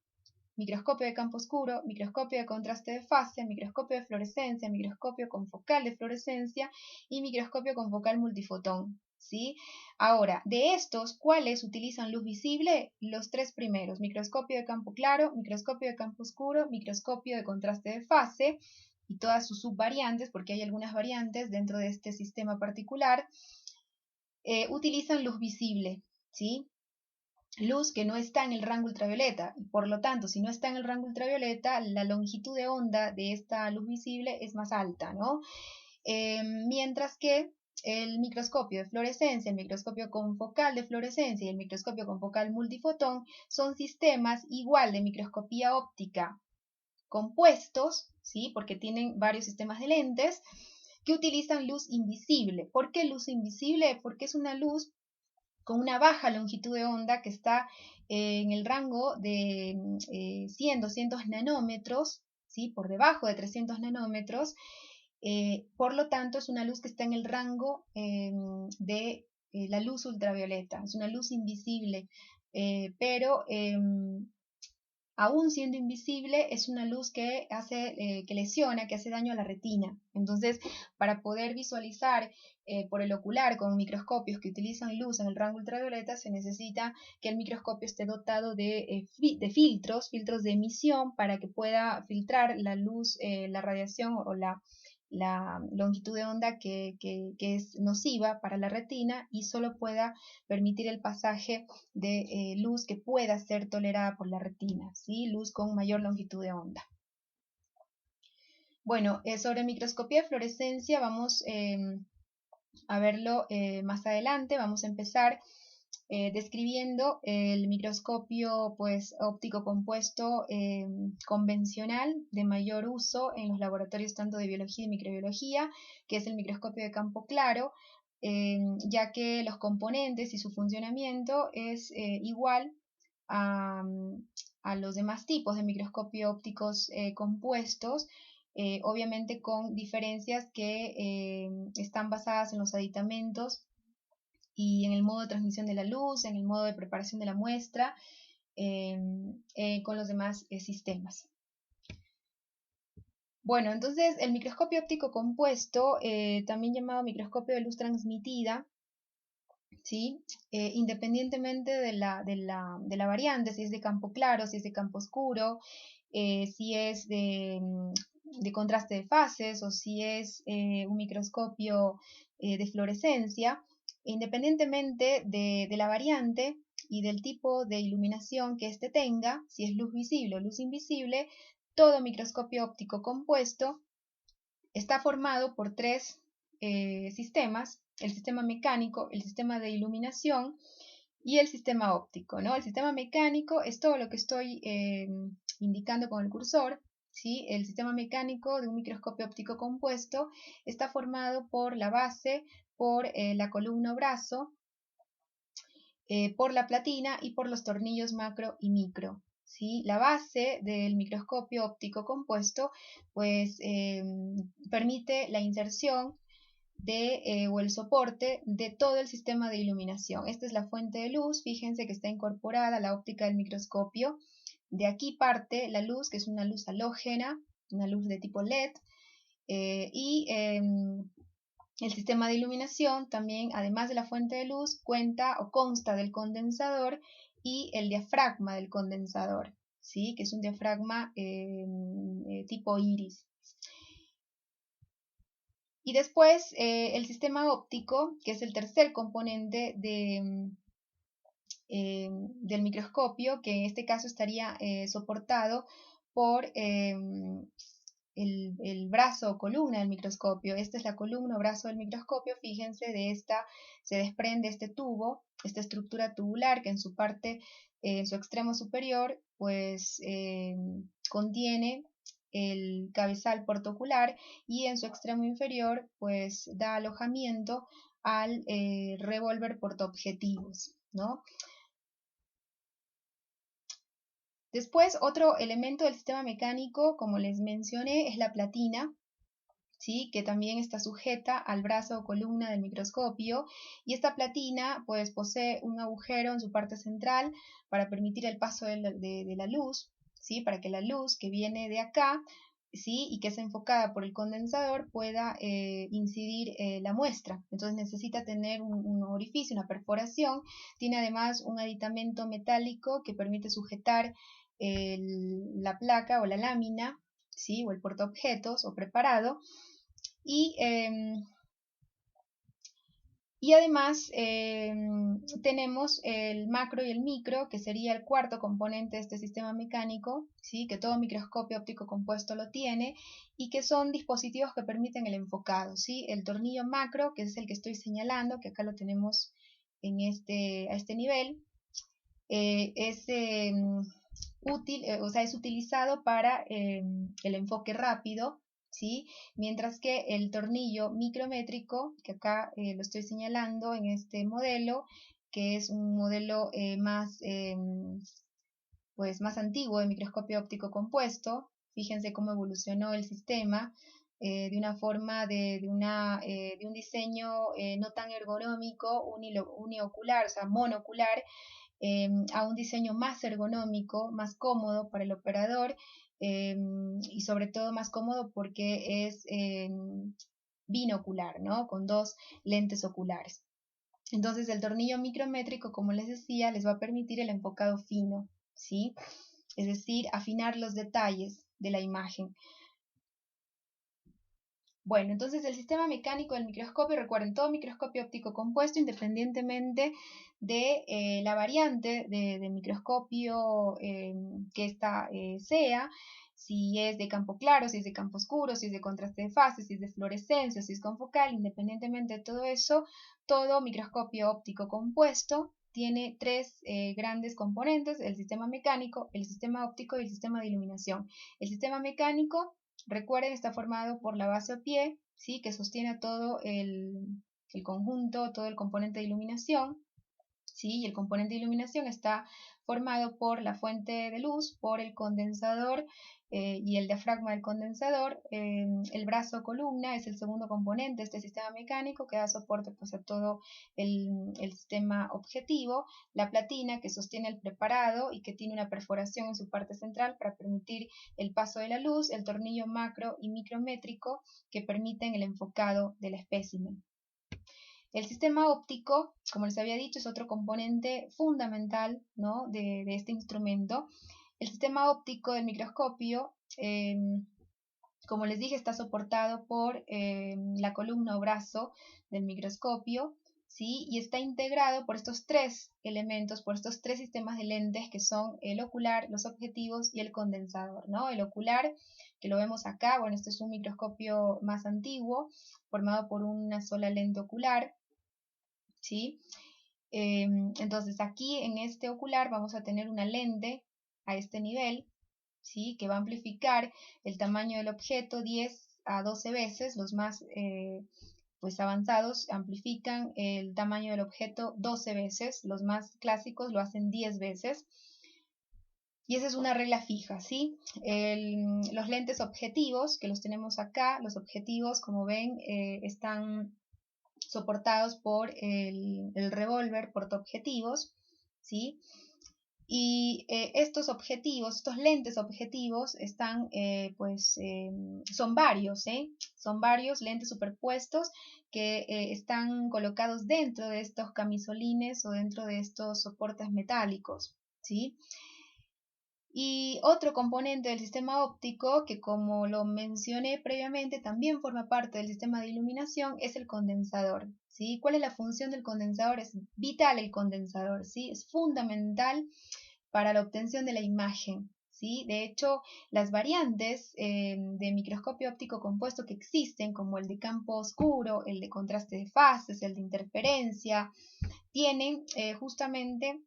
Speaker 1: microscopio de campo oscuro, microscopio de contraste de fase, microscopio de fluorescencia, microscopio con focal de fluorescencia y microscopio con focal multifotón, ¿sí? Ahora, de estos, ¿cuáles utilizan luz visible? Los tres primeros, microscopio de campo claro, microscopio de campo oscuro, microscopio de contraste de fase y todas sus subvariantes, porque hay algunas variantes dentro de este sistema particular, utilizan luz visible, ¿sí? Luz que no está en el rango ultravioleta. Por lo tanto, si no está en el rango ultravioleta, la longitud de onda de esta luz visible es más alta, ¿no? Mientras que el microscopio de fluorescencia, el microscopio con focal de fluorescencia y el microscopio con focal multifotón son sistemas igual de microscopía óptica compuestos, ¿sí? Porque tienen varios sistemas de lentes que utilizan luz invisible. ¿Por qué luz invisible? Porque es una luz con una baja longitud de onda que está en el rango de 100, 200 nanómetros, ¿sí? Por debajo de 300 nanómetros. Por lo tanto, es una luz que está en el rango de la luz ultravioleta. Es una luz invisible, pero aún siendo invisible, es una luz que que lesiona, que hace daño a la retina. Entonces, para poder visualizar por el ocular con microscopios que utilizan luz en el rango ultravioleta, se necesita que el microscopio esté dotado de filtros de emisión para que pueda filtrar la luz, la radiación o la longitud de onda que es nociva para la retina y solo pueda permitir el pasaje de luz que pueda ser tolerada por la retina, ¿sí? Luz con mayor longitud de onda. Bueno, sobre microscopía de fluorescencia vamos a verlo más adelante. Vamos a empezar describiendo el microscopio pues, óptico compuesto convencional de mayor uso en los laboratorios tanto de biología y microbiología, que es el microscopio de campo claro, ya que los componentes y su funcionamiento es igual a, a los demás tipos de microscopio ópticos compuestos, obviamente con diferencias que están basadas en los aditamentos y en el modo de transmisión de la luz, en el modo de preparación de la muestra, con los demás sistemas. Bueno, entonces el microscopio óptico compuesto, también llamado microscopio de luz transmitida, ¿sí? Independientemente de la variante, si es de campo claro, si es de campo oscuro, si es de contraste de fases o si es un microscopio de fluorescencia, independientemente de la variante y del tipo de iluminación que éste tenga, si es luz visible o luz invisible, todo microscopio óptico compuesto está formado por tres sistemas: el sistema mecánico, el sistema de iluminación y el sistema óptico, ¿no? El sistema mecánico es todo lo que estoy indicando con el cursor, ¿sí? El sistema mecánico de un microscopio óptico compuesto está formado por la base, por la columna o brazo, por la platina y por los tornillos macro y micro, ¿sí? La base del microscopio óptico compuesto pues permite la inserción o el soporte de todo el sistema de iluminación. Esta es la fuente de luz, fíjense que está incorporada a la óptica del microscopio. De aquí parte la luz, que es una luz halógena, una luz de tipo LED, y el sistema de iluminación también, además de la fuente de luz, cuenta o consta del condensador y el diafragma del condensador, ¿sí? Que es un diafragma tipo iris. Y después el sistema óptico, que es el tercer componente del microscopio, que en este caso estaría soportado por el brazo o columna del microscopio. Esta es la columna o brazo del microscopio. Fíjense, de esta se desprende este tubo, esta estructura tubular que en su parte, en su extremo superior, pues contiene el cabezal portoocular y en su extremo inferior pues da alojamiento al revólver portaobjetivos, ¿no? Después, otro elemento del sistema mecánico, como les mencioné, es la platina, ¿sí? Que también está sujeta al brazo o columna del microscopio, y esta platina pues posee un agujero en su parte central para permitir el paso de la luz, ¿sí? Para que la luz que viene de acá, ¿sí? Y que es enfocada por el condensador pueda incidir la muestra. Entonces necesita tener un orificio, una perforación. Tiene además un aditamento metálico que permite sujetar la placa o la lámina, ¿sí? O el portaobjetos o preparado. Y además tenemos el macro y el micro, que sería el cuarto componente de este sistema mecánico, ¿sí? Que todo microscopio óptico compuesto lo tiene, y que son dispositivos que permiten el enfocado, ¿sí? El tornillo macro, que es el que estoy señalando, que acá lo tenemos a este nivel, es útil, o sea, es utilizado para el enfoque rápido, ¿sí? Mientras que el tornillo micrométrico, que acá lo estoy señalando en este modelo, que es un modelo pues más antiguo de microscopio óptico compuesto, fíjense cómo evolucionó el sistema, de una forma de un diseño no tan ergonómico, uniocular, o sea, monocular, a un diseño más ergonómico, más cómodo para el operador, y sobre todo más cómodo porque es binocular, ¿no? Con dos lentes oculares. Entonces el tornillo micrométrico, como les decía, les va a permitir el enfocado fino, ¿sí? Es decir, afinar los detalles de la imagen. Bueno, entonces el sistema mecánico del microscopio, recuerden, todo microscopio óptico compuesto, independientemente de la variante de microscopio que ésta sea, si es de campo claro, si es de campo oscuro, si es de contraste de fase, si es de fluorescencia, si es confocal, independientemente de todo eso, todo microscopio óptico compuesto tiene tres grandes componentes: el sistema mecánico, el sistema óptico y el sistema de iluminación. El sistema mecánico, recuerden, está formado por la base o pie, ¿sí?, que sostiene todo el conjunto, todo el componente de iluminación, ¿sí? Y el componente de iluminación está formado por la fuente de luz, por el condensador y el diafragma del condensador. El brazo columna es el segundo componente de este sistema mecánico que da soporte, pues, a todo el sistema objetivo. La platina, que sostiene el preparado y que tiene una perforación en su parte central para permitir el paso de la luz. El tornillo macro y micrométrico, que permiten el enfocado del espécimen. El sistema óptico, como les había dicho, es otro componente fundamental, ¿no?, de este instrumento. El sistema óptico del microscopio, como les dije, está soportado por la columna o brazo del microscopio, ¿sí?, y está integrado por estos tres elementos, por estos tres sistemas de lentes, que son el ocular, los objetivos y el condensador, ¿no? El ocular, que lo vemos acá, bueno, este es un microscopio más antiguo, formado por una sola lente ocular, ¿sí? Entonces aquí en este ocular vamos a tener una lente a este nivel, ¿sí?, que va a amplificar el tamaño del objeto 10 a 12 veces. Los más pues avanzados amplifican el tamaño del objeto 12 veces, los más clásicos lo hacen 10 veces. Y esa es una regla fija, ¿sí? Los lentes objetivos, que los tenemos acá, los objetivos, como ven, están soportados por el revólver portaobjetivos, ¿sí? Y estos objetivos, estos lentes objetivos están, son varios, son varios lentes superpuestos que están colocados dentro de estos camisolines o dentro de estos soportes metálicos, ¿sí? Y otro componente del sistema óptico, que como lo mencioné previamente, también forma parte del sistema de iluminación, es el condensador, ¿sí? ¿Cuál es la función del condensador? Es vital el condensador, ¿sí? Es fundamental para la obtención de la imagen, ¿sí? De hecho, las variantes de microscopio óptico compuesto que existen, como el de campo oscuro, el de contraste de fases, el de interferencia, tienen justamente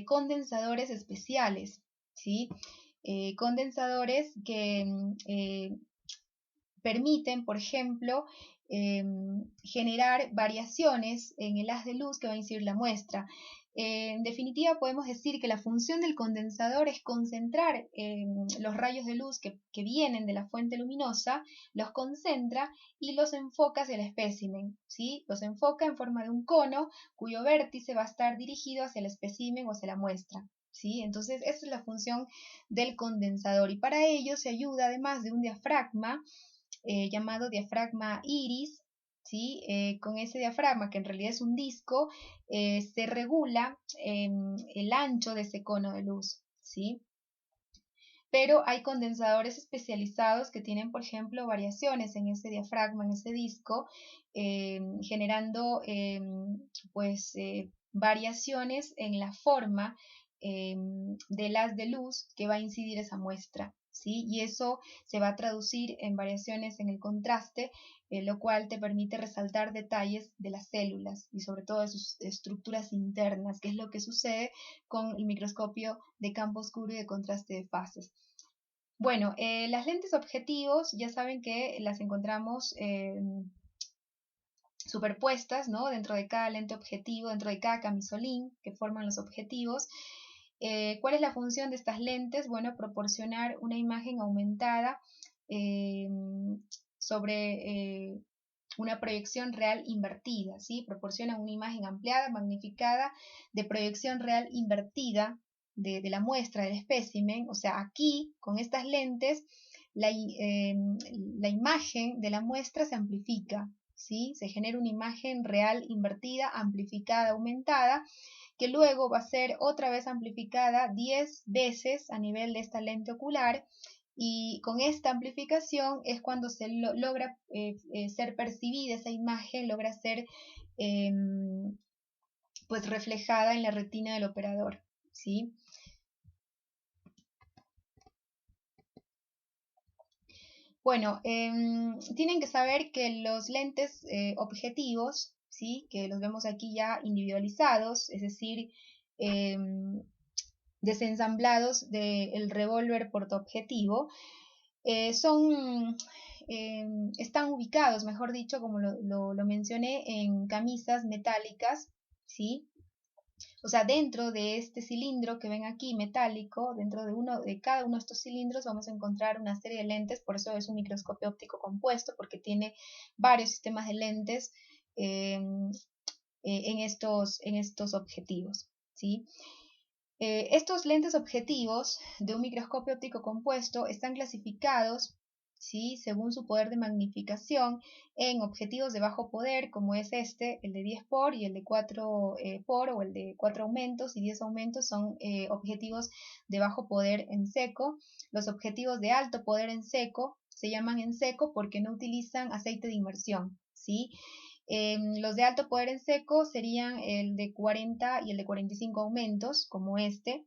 Speaker 1: condensadores especiales, ¿sí? Condensadores que permiten, por ejemplo, generar variaciones en el haz de luz que va a incidir la muestra. En definitiva, podemos decir que la función del condensador es concentrar los rayos de luz que vienen de la fuente luminosa, los concentra y los enfoca hacia el espécimen, ¿sí? Los enfoca en forma de un cono cuyo vértice va a estar dirigido hacia el espécimen o hacia la muestra, ¿sí? Entonces, esa es la función del condensador, y para ello se ayuda además de un diafragma llamado diafragma iris, ¿sí? Con ese diafragma, que en realidad es un disco, se regula el ancho de ese cono de luz, ¿sí? Pero hay condensadores especializados que tienen, por ejemplo, variaciones en ese diafragma, en ese disco, generando variaciones en la forma del haz de luz que va a incidir esa muestra, ¿sí? Y eso se va a traducir en variaciones en el contraste, lo cual te permite resaltar detalles de las células y sobre todo de sus estructuras internas, que es lo que sucede con el microscopio de campo oscuro y de contraste de fases. Bueno, las lentes objetivos ya saben que las encontramos superpuestas, ¿no?, dentro de cada lente objetivo, dentro de cada camisolín que forman los objetivos. ¿Cuál es la función de estas lentes? Bueno, proporcionar una imagen aumentada sobre una proyección real invertida, ¿sí? Proporciona una imagen ampliada, magnificada, de proyección real invertida de la muestra, del espécimen. O sea, aquí, con estas lentes, la imagen de la muestra se amplifica, ¿sí? Se genera una imagen real invertida, amplificada, aumentada, que luego va a ser otra vez amplificada 10 veces a nivel de esta lente ocular, y con esta amplificación es cuando se logra ser percibida esa imagen, logra ser pues reflejada en la retina del operador, ¿sí? Bueno, tienen que saber que los lentes objetivos, ¿sí? Que los vemos aquí ya individualizados, es decir, desensamblados del revólver portaobjetivo, están ubicados, mejor dicho, como lo mencioné, en camisas metálicas, ¿sí? O sea, dentro de este cilindro que ven aquí metálico, dentro de cada uno de estos cilindros vamos a encontrar una serie de lentes, por eso es un microscopio óptico compuesto, porque tiene varios sistemas de lentes en estos objetivos, ¿sí? Estos lentes objetivos de un microscopio óptico compuesto están clasificados, ¿sí?, según su poder de magnificación en objetivos de bajo poder, como es este, el de 10 por y el de 4 por, o el de 4 aumentos y 10 aumentos son objetivos de bajo poder en seco. Los objetivos de alto poder en seco se llaman en seco porque no utilizan aceite de inmersión, ¿sí? Los de alto poder en seco serían el de 40 y el de 45 aumentos, como este.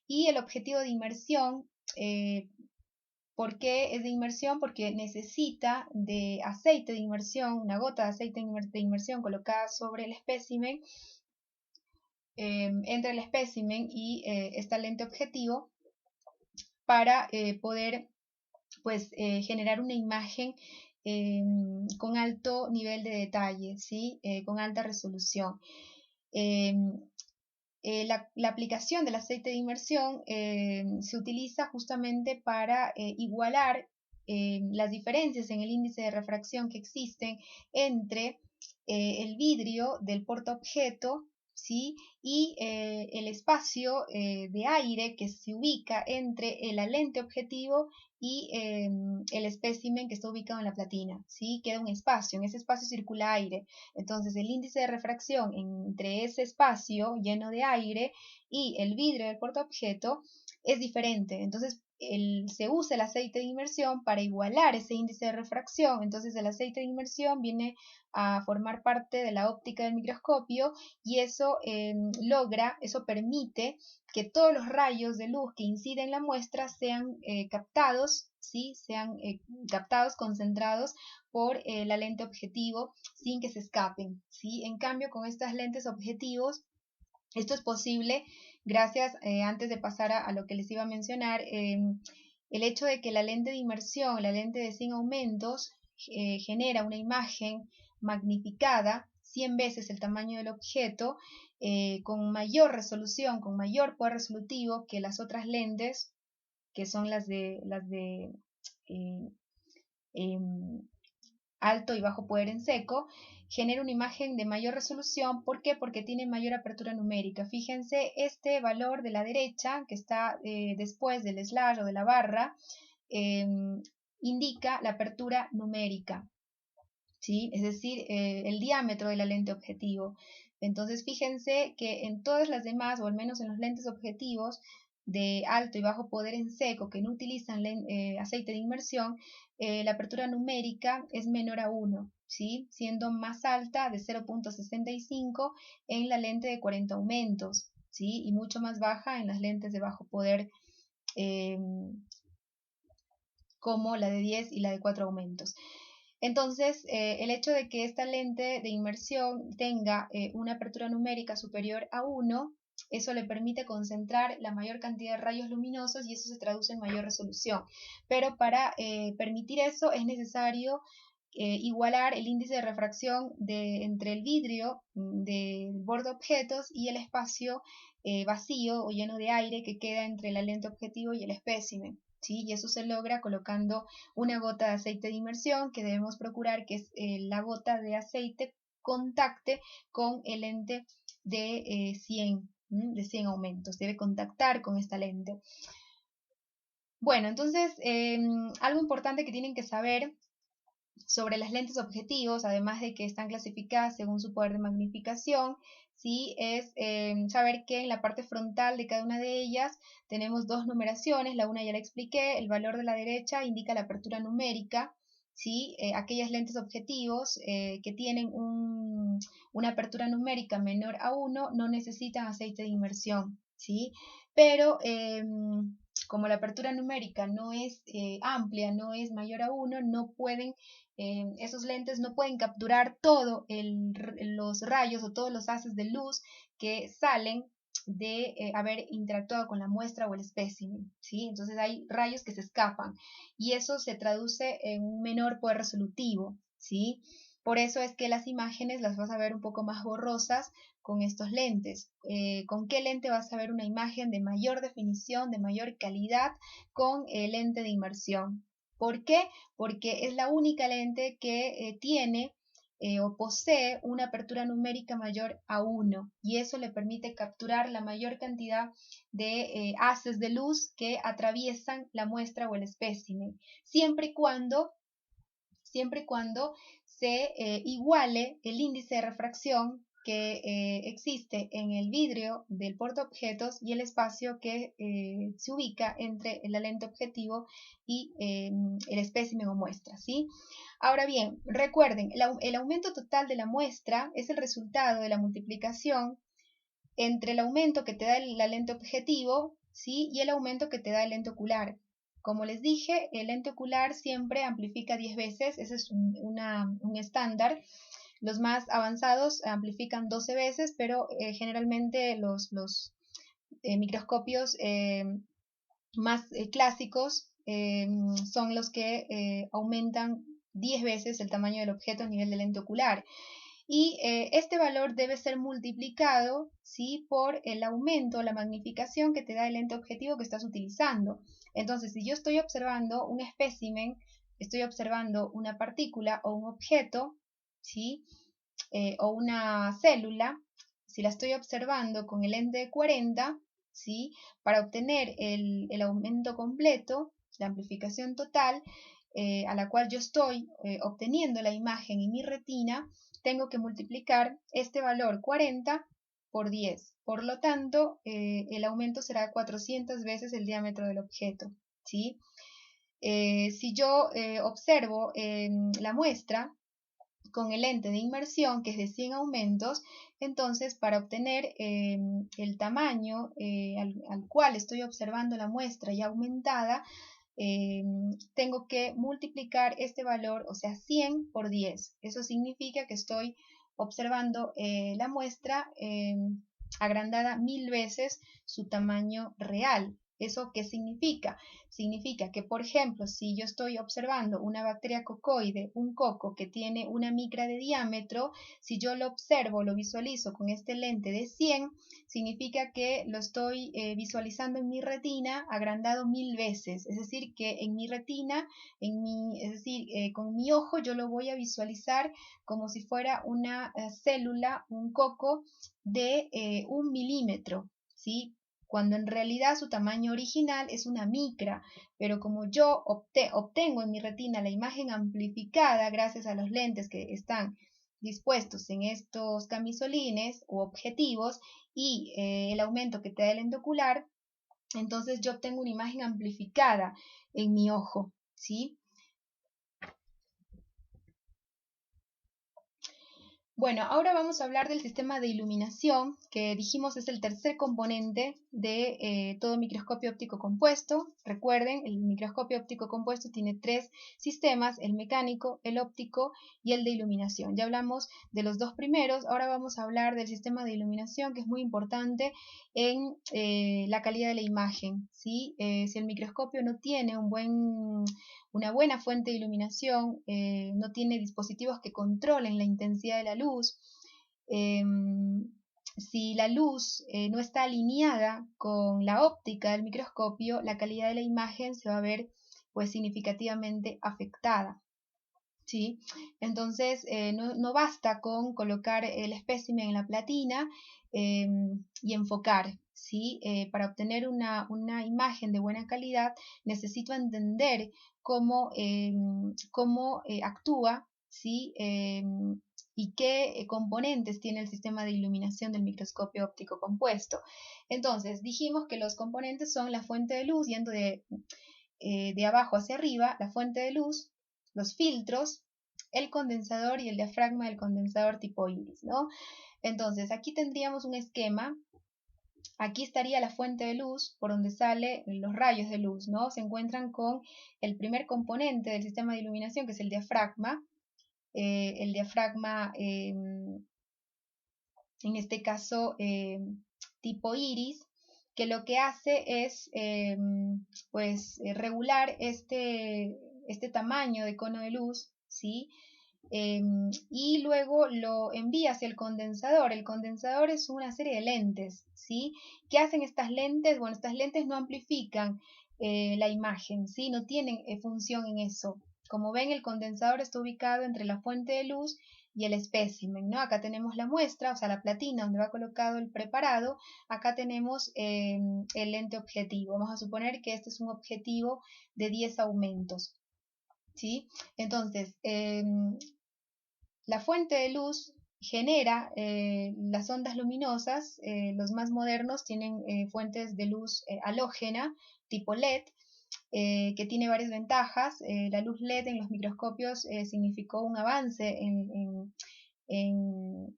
Speaker 1: Y el objetivo de inmersión, ¿por qué es de inmersión? Porque necesita de aceite de inmersión, una gota de aceite de inmersión colocada sobre el espécimen, entre el espécimen y esta lente objetivo, para poder pues generar una imagen con alto nivel de detalle, ¿sí? Con alta resolución. La aplicación del aceite de inmersión se utiliza justamente para igualar las diferencias en el índice de refracción que existen entre el vidrio del portaobjeto, ¿sí?, y el espacio de aire que se ubica entre la lente objetivo y el espécimen que está ubicado en la platina, ¿sí? Queda un espacio, en ese espacio circula aire. Entonces el índice de refracción entre ese espacio lleno de aire y el vidrio del portaobjeto es diferente. Entonces se usa el aceite de inmersión para igualar ese índice de refracción. Entonces el aceite de inmersión viene a formar parte de la óptica del microscopio y eso eso permite que todos los rayos de luz que inciden en la muestra sean captados, ¿sí? Sean captados, concentrados por la lente objetivo sin que se escapen, ¿sí? En cambio, con estas lentes objetivos, esto es posible gracias, antes de pasar a lo que les iba a mencionar, el hecho de que la lente de inmersión, la lente de 100 aumentos, genera una imagen magnificada 100 veces el tamaño del objeto, con mayor resolución, con mayor poder resolutivo que las otras lentes, que son las de eh, alto y bajo poder en seco, genera una imagen de mayor resolución. ¿Por qué? Porque tiene mayor apertura numérica. Fíjense, este valor de la derecha, que está después del slash o de la barra, indica la apertura numérica, ¿sí? Es decir, el diámetro de la lente objetivo. Entonces, fíjense que en todas las demás, o al menos en los lentes objetivos de alto y bajo poder en seco que no utilizan aceite de inmersión, la apertura numérica es menor a 1, ¿sí?, siendo más alta de 0.65 en la lente de 40 aumentos, ¿sí?, y mucho más baja en las lentes de bajo poder como la de 10 y la de 4 aumentos. Entonces, el hecho de que esta lente de inmersión tenga una apertura numérica superior a 1, eso le permite concentrar la mayor cantidad de rayos luminosos y eso se traduce en mayor resolución. Pero para permitir eso es necesario igualar el índice de refracción entre el vidrio del borde objetos y el espacio vacío o lleno de aire que queda entre la lente objetivo y el espécimen, ¿sí? Y eso se logra colocando una gota de aceite de inmersión, que debemos procurar que la gota de aceite contacte con el lente de 100 aumentos, debe contactar con esta lente. Bueno, entonces algo importante que tienen que saber sobre las lentes objetivos, además de que están clasificadas según su poder de magnificación, ¿sí? Es saber que en la parte frontal de cada una de ellas tenemos dos numeraciones, la una ya la expliqué, el valor de la derecha indica la apertura numérica, ¿sí? Aquellas lentes objetivos que tienen una apertura numérica menor a 1 no necesitan aceite de inmersión, ¿sí? Pero como la apertura numérica no es amplia, no es mayor a 1, no pueden, esos lentes no pueden capturar todos los rayos o todos los haces de luz que salen de haber interactuado con la muestra o el espécimen, ¿sí? Entonces hay rayos que se escapan y eso se traduce en un menor poder resolutivo, ¿sí? Por eso es que las imágenes las vas a ver un poco más borrosas con estos lentes. ¿Con qué lente vas a ver una imagen de mayor definición, de mayor calidad? Con el lente de inmersión. ¿Por qué? Porque es la única lente que tiene o posee una apertura numérica mayor a 1 y eso le permite capturar la mayor cantidad de haces de luz que atraviesan la muestra o el espécimen, siempre y cuando se iguale el índice de refracción que existe en el vidrio del portaobjetos y el espacio que se ubica entre la lente objetivo y el espécimen o muestra, ¿sí? Ahora bien, recuerden, el aumento total de la muestra es el resultado de la multiplicación entre el aumento que te da la lente objetivo, ¿sí? Y el aumento que te da el lente ocular. Como les dije, el lente ocular siempre amplifica 10 veces, ese es un estándar. Los más avanzados amplifican 12 veces, pero generalmente los microscopios más clásicos son los que aumentan 10 veces el tamaño del objeto a nivel de lente ocular. Y este valor debe ser multiplicado, ¿sí? Por el aumento, la magnificación que te da el lente objetivo que estás utilizando. Entonces, si yo estoy observando un espécimen, estoy observando una partícula o un objeto, ¿sí? O una célula, si la estoy observando con el lente de 40, ¿sí? Para obtener el aumento completo, la amplificación total, a la cual yo estoy obteniendo la imagen en mi retina, tengo que multiplicar este valor 40 por 10. Por lo tanto, el aumento será 400 veces el diámetro del objeto, ¿sí? Si yo observo la muestra con el lente de inmersión, que es de 100 aumentos, entonces para obtener el tamaño al cual estoy observando la muestra ya aumentada, tengo que multiplicar este valor, o sea, 100 por 10. Eso significa que estoy observando la muestra agrandada 1000 veces su tamaño real. ¿Eso qué significa? Significa que, por ejemplo, si yo estoy observando una bacteria cocoide, un coco que tiene una micra de diámetro, si yo lo observo, lo visualizo con este lente de 100, significa que lo estoy visualizando en mi retina agrandado 1000 veces. Es decir, que en mi retina, con mi ojo yo lo voy a visualizar como si fuera una célula, un coco de 1 milímetro, ¿sí? Cuando en realidad su tamaño original es una micra, pero como yo obtengo en mi retina la imagen amplificada gracias a los lentes que están dispuestos en estos camisolines u objetivos y el aumento que te da el lente ocular, entonces yo obtengo una imagen amplificada en mi ojo, ¿sí? Bueno, ahora vamos a hablar del sistema de iluminación, que dijimos es el tercer componente de todo microscopio óptico compuesto. Recuerden, el microscopio óptico compuesto tiene tres sistemas, el mecánico, el óptico y el de iluminación. Ya hablamos de los dos primeros, ahora vamos a hablar del sistema de iluminación, que es muy importante en la calidad de la imagen, ¿sí? Si el microscopio no tiene una buena fuente de iluminación, no tiene dispositivos que controlen la intensidad de la luz, si la luz no está alineada con la óptica del microscopio, la calidad de la imagen se va a ver pues significativamente afectada. ¿sí? Entonces, no basta con colocar el espécimen en la platina y enfocar, ¿sí? Para obtener una imagen de buena calidad, necesito entender cómo actúa, ¿sí? Y qué componentes tiene el sistema de iluminación del microscopio óptico compuesto. Entonces, dijimos que los componentes son la fuente de luz, yendo de abajo hacia arriba, la fuente de luz, los filtros, el condensador y el diafragma del condensador tipo iris, ¿no? Entonces, aquí tendríamos un esquema. Aquí estaría la fuente de luz por donde salen los rayos de luz, ¿no? Se encuentran con el primer componente del sistema de iluminación, que es el diafragma. El diafragma, en este caso, tipo iris, que lo que hace es pues regular este tamaño de cono de luz, ¿sí? Y luego lo envía hacia el condensador. El condensador es una serie de lentes, ¿sí? ¿Qué hacen estas lentes? Bueno, estas lentes no amplifican la imagen, ¿sí? No tienen función en eso. Como ven, el condensador está ubicado entre la fuente de luz y el espécimen, ¿no? Acá tenemos la muestra, o sea, la platina donde va colocado el preparado. Acá tenemos el lente objetivo. Vamos a suponer que este es un objetivo de 10 aumentos, ¿sí? Entonces, la fuente de luz genera las ondas luminosas. Los más modernos tienen fuentes de luz halógena tipo LED, que tiene varias ventajas. La luz LED en los microscopios significó un avance en, en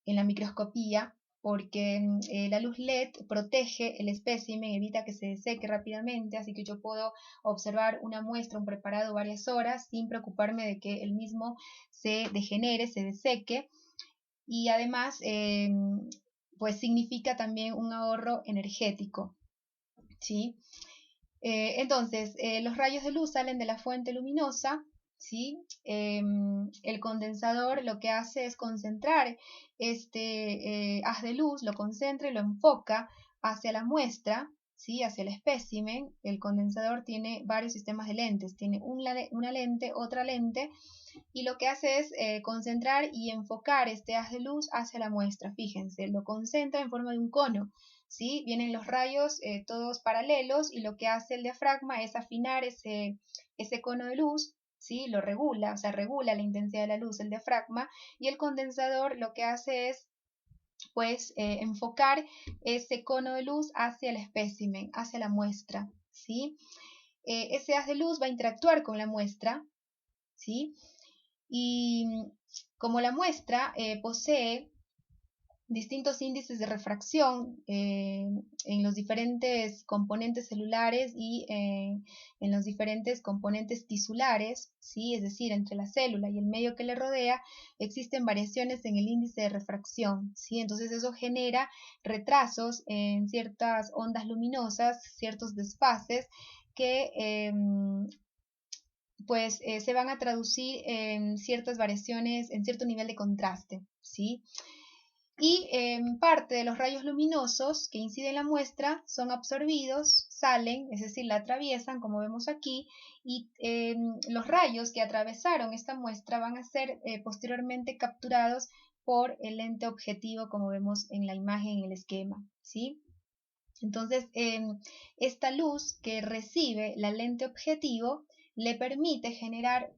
Speaker 1: la microscopía, porque la luz LED protege el espécimen, evita que se seque rápidamente, así que yo puedo observar una muestra, un preparado varias horas sin preocuparme de que el mismo se degenere, se deseque, y además pues significa también un ahorro energético, ¿sí? Entonces, los rayos de luz salen de la fuente luminosa, ¿sí? El condensador lo que hace es concentrar este haz de luz, lo concentra y lo enfoca hacia la muestra, ¿sí? Hacia el espécimen. El condensador tiene varios sistemas de lentes, tiene una lente, otra lente, y lo que hace es concentrar y enfocar este haz de luz hacia la muestra. Fíjense, lo concentra en forma de un cono, ¿sí? Vienen los rayos todos paralelos, y lo que hace el diafragma es afinar ese cono de luz, ¿sí? Lo regula, o sea, regula la intensidad de la luz el diafragma, y el condensador lo que hace es pues enfocar ese cono de luz hacia el espécimen, hacia la muestra, ¿sí? Ese haz de luz va a interactuar con la muestra, ¿sí? Y como la muestra posee distintos índices de refracción en los diferentes componentes celulares y en los diferentes componentes tisulares, ¿sí? Es decir, entre la célula y el medio que le rodea, existen variaciones en el índice de refracción, ¿sí? Entonces eso genera retrasos en ciertas ondas luminosas, ciertos desfases que pues se van a traducir en ciertas variaciones, en cierto nivel de contraste, ¿sí? Y parte de los rayos luminosos que inciden en la muestra son absorbidos, salen, es decir, la atraviesan, como vemos aquí, y los rayos que atravesaron esta muestra van a ser posteriormente capturados por el lente objetivo, como vemos en la imagen, en el esquema, ¿sí? Entonces, esta luz que recibe la lente objetivo le permite generar,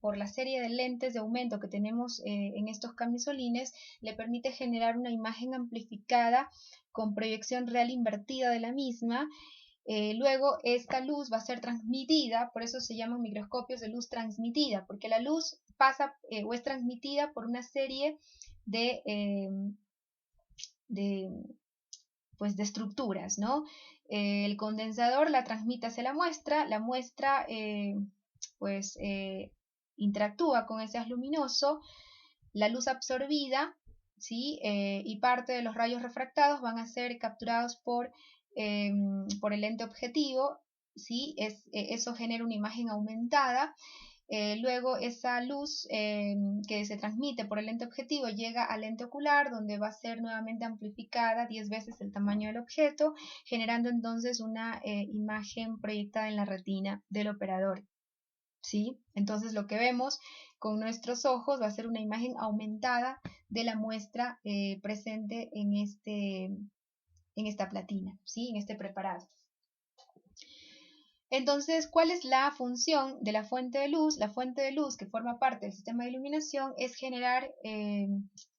Speaker 1: por la serie de lentes de aumento que tenemos en estos camisolines, le permite generar una imagen amplificada con proyección real invertida de la misma. Luego esta luz va a ser transmitida, por eso se llaman microscopios de luz transmitida, porque la luz pasa o es transmitida por una serie de, de pues de estructuras, ¿no? El condensador la transmite hacia la muestra pues interactúa con ese haz luminoso, la luz absorbida, ¿sí? Y parte de los rayos refractados van a ser capturados por el lente objetivo, ¿sí? Eso genera una imagen aumentada. Luego esa luz que se transmite por el lente objetivo llega al lente ocular, donde va a ser nuevamente amplificada 10 veces el tamaño del objeto, generando entonces una imagen proyectada en la retina del operador. ¿sí? Entonces lo que vemos con nuestros ojos va a ser una imagen aumentada de la muestra presente en esta platina, ¿sí? En este preparado. Entonces, ¿cuál es la función de la fuente de luz? La fuente de luz que forma parte del sistema de iluminación es generar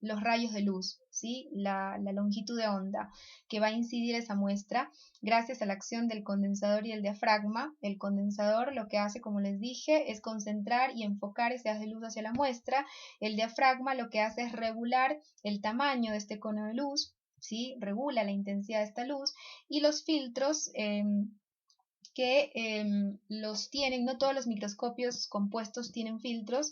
Speaker 1: los rayos de luz, ¿sí? La longitud de onda que va a incidir esa muestra gracias a la acción del condensador y el diafragma. El condensador lo que hace, como les dije, es concentrar y enfocar ese haz de luz hacia la muestra. El diafragma lo que hace es regular el tamaño de este cono de luz, ¿sí? Regula la intensidad de esta luz, y los filtros que los tienen, no todos los microscopios compuestos tienen filtros.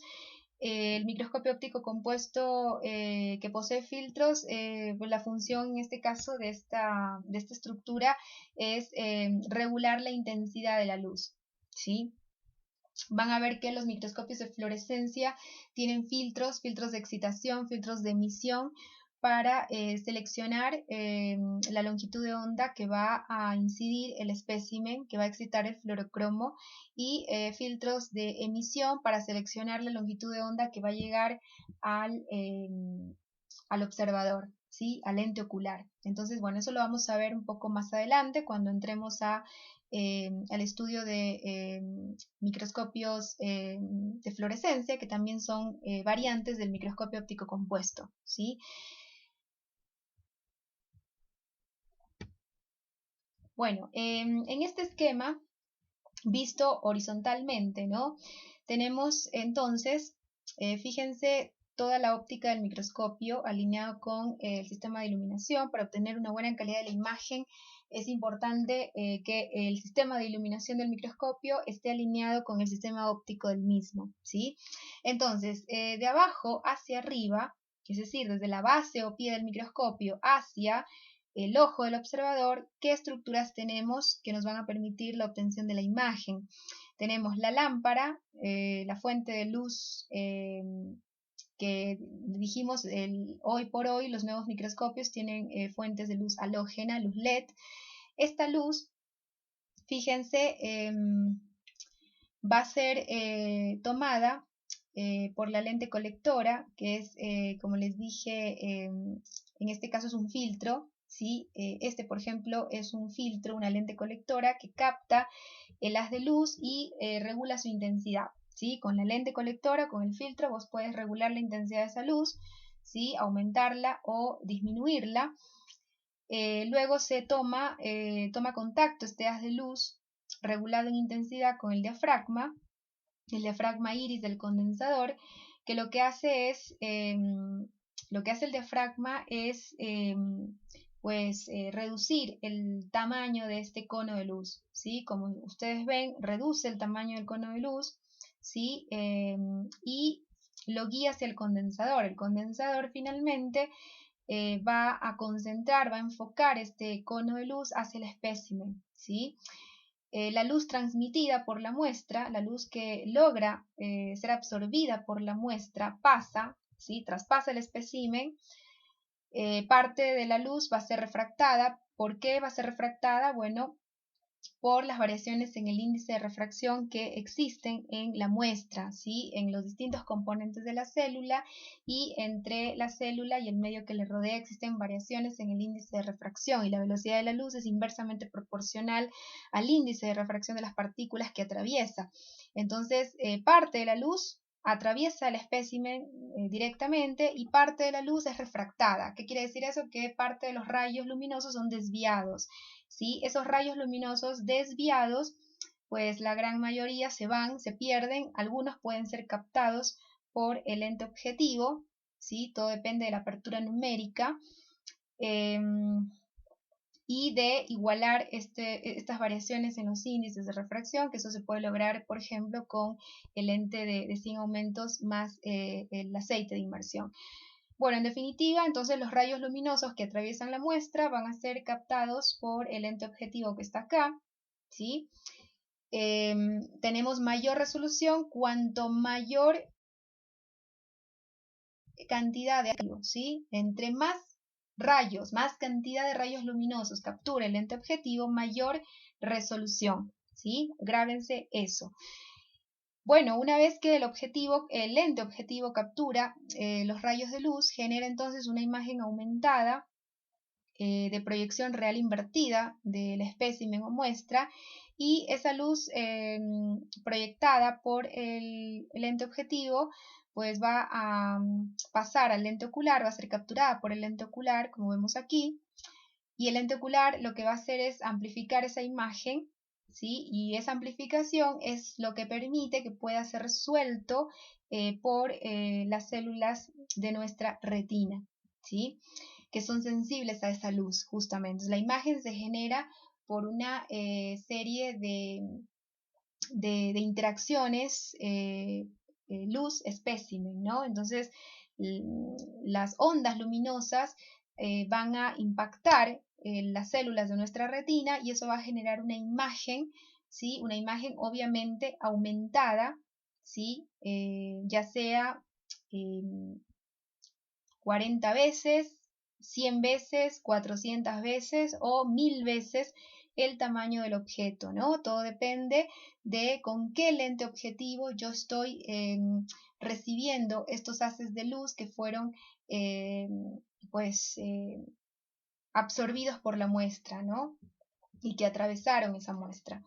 Speaker 1: El microscopio óptico compuesto que posee filtros, pues la función en este caso de esta estructura es regular la intensidad de la luz, ¿sí? Van a ver que los microscopios de fluorescencia tienen filtros de excitación, filtros de emisión, para seleccionar la longitud de onda que va a incidir el espécimen, que va a excitar el fluorocromo, y filtros de emisión para seleccionar la longitud de onda que va a llegar al observador, ¿sí? Al lente ocular. Entonces, bueno, eso lo vamos a ver un poco más adelante cuando entremos al estudio de microscopios de fluorescencia, que también son variantes del microscopio óptico compuesto, ¿sí? Bueno, en este esquema, visto horizontalmente, ¿no? Tenemos entonces, fíjense, toda la óptica del microscopio alineado con el sistema de iluminación. Para obtener una buena calidad de la imagen es importante que el sistema de iluminación del microscopio esté alineado con el sistema óptico del mismo, ¿sí? Entonces, de abajo hacia arriba, es decir, desde la base o pie del microscopio hacia el ojo del observador, ¿qué estructuras tenemos que nos van a permitir la obtención de la imagen? Tenemos la lámpara, la fuente de luz que dijimos, hoy por hoy los nuevos microscopios tienen fuentes de luz halógena, luz LED. Esta luz, fíjense, va a ser tomada por la lente colectora, que es, como les dije, en este caso es un filtro, ¿sí? Este, por ejemplo, es un filtro, una lente colectora que capta el haz de luz y regula su intensidad, ¿sí? Con la lente colectora, con el filtro, vos puedes regular la intensidad de esa luz, ¿sí? Aumentarla o disminuirla. Luego se toma contacto este haz de luz regulado en intensidad con el diafragma iris del condensador, que lo que hace es, lo que hace el diafragma es reducir el tamaño de este cono de luz, ¿sí? Como ustedes ven, reduce el tamaño del cono de luz, ¿sí? Y lo guía hacia el condensador. El condensador finalmente va a concentrar, va a enfocar este cono de luz hacia el espécimen, ¿sí? La luz transmitida por la muestra, la luz que logra ser absorbida por la muestra, pasa, ¿sí? Traspasa el espécimen, parte de la luz va a ser refractada. ¿Por qué va a ser refractada? Bueno, por las variaciones en el índice de refracción que existen en la muestra, ¿sí? En los distintos componentes de la célula, y entre la célula y el medio que le rodea existen variaciones en el índice de refracción, y la velocidad de la luz es inversamente proporcional al índice de refracción de las partículas que atraviesa. Entonces, parte de la luz atraviesa el espécimen directamente, y parte de la luz es refractada. ¿Qué quiere decir eso? Que parte de los rayos luminosos son desviados, ¿sí? Esos rayos luminosos desviados, pues la gran mayoría se van, se pierden. Algunos pueden ser captados por el lente objetivo, ¿sí? Todo depende de la apertura numérica, y de igualar estas variaciones en los índices de refracción, que eso se puede lograr, por ejemplo, con el lente de 100 aumentos más el aceite de inmersión. Bueno, en definitiva, entonces los rayos luminosos que atraviesan la muestra van a ser captados por el lente objetivo que está acá, ¿sí? Tenemos mayor resolución cuanto mayor cantidad de rayos, ¿sí? Entre más rayos, más cantidad de rayos luminosos captura el lente objetivo, mayor resolución, ¿sí? Grábense eso. Bueno, una vez que el lente objetivo captura los rayos de luz, genera entonces una imagen aumentada de proyección real invertida del espécimen o muestra, y esa luz proyectada por el lente objetivo pues va a pasar al lente ocular, va a ser capturada por el lente ocular, como vemos aquí, y el lente ocular lo que va a hacer es amplificar esa imagen, ¿sí? Y esa amplificación es lo que permite que pueda ser suelto por las células de nuestra retina, ¿sí? Que son sensibles a esa luz, justamente. La imagen se genera por una serie de interacciones luz-espécimen, ¿no? Entonces, las ondas luminosas van a impactar las células de nuestra retina y eso va a generar una imagen, ¿sí? Una imagen obviamente aumentada, ¿sí? Ya sea 40 veces, 100 veces, 400 veces o 1000 veces el tamaño del objeto, ¿no? Todo depende de con qué lente objetivo yo estoy recibiendo estos haces de luz que fueron pues absorbidos por la muestra, ¿no? Y que atravesaron esa muestra.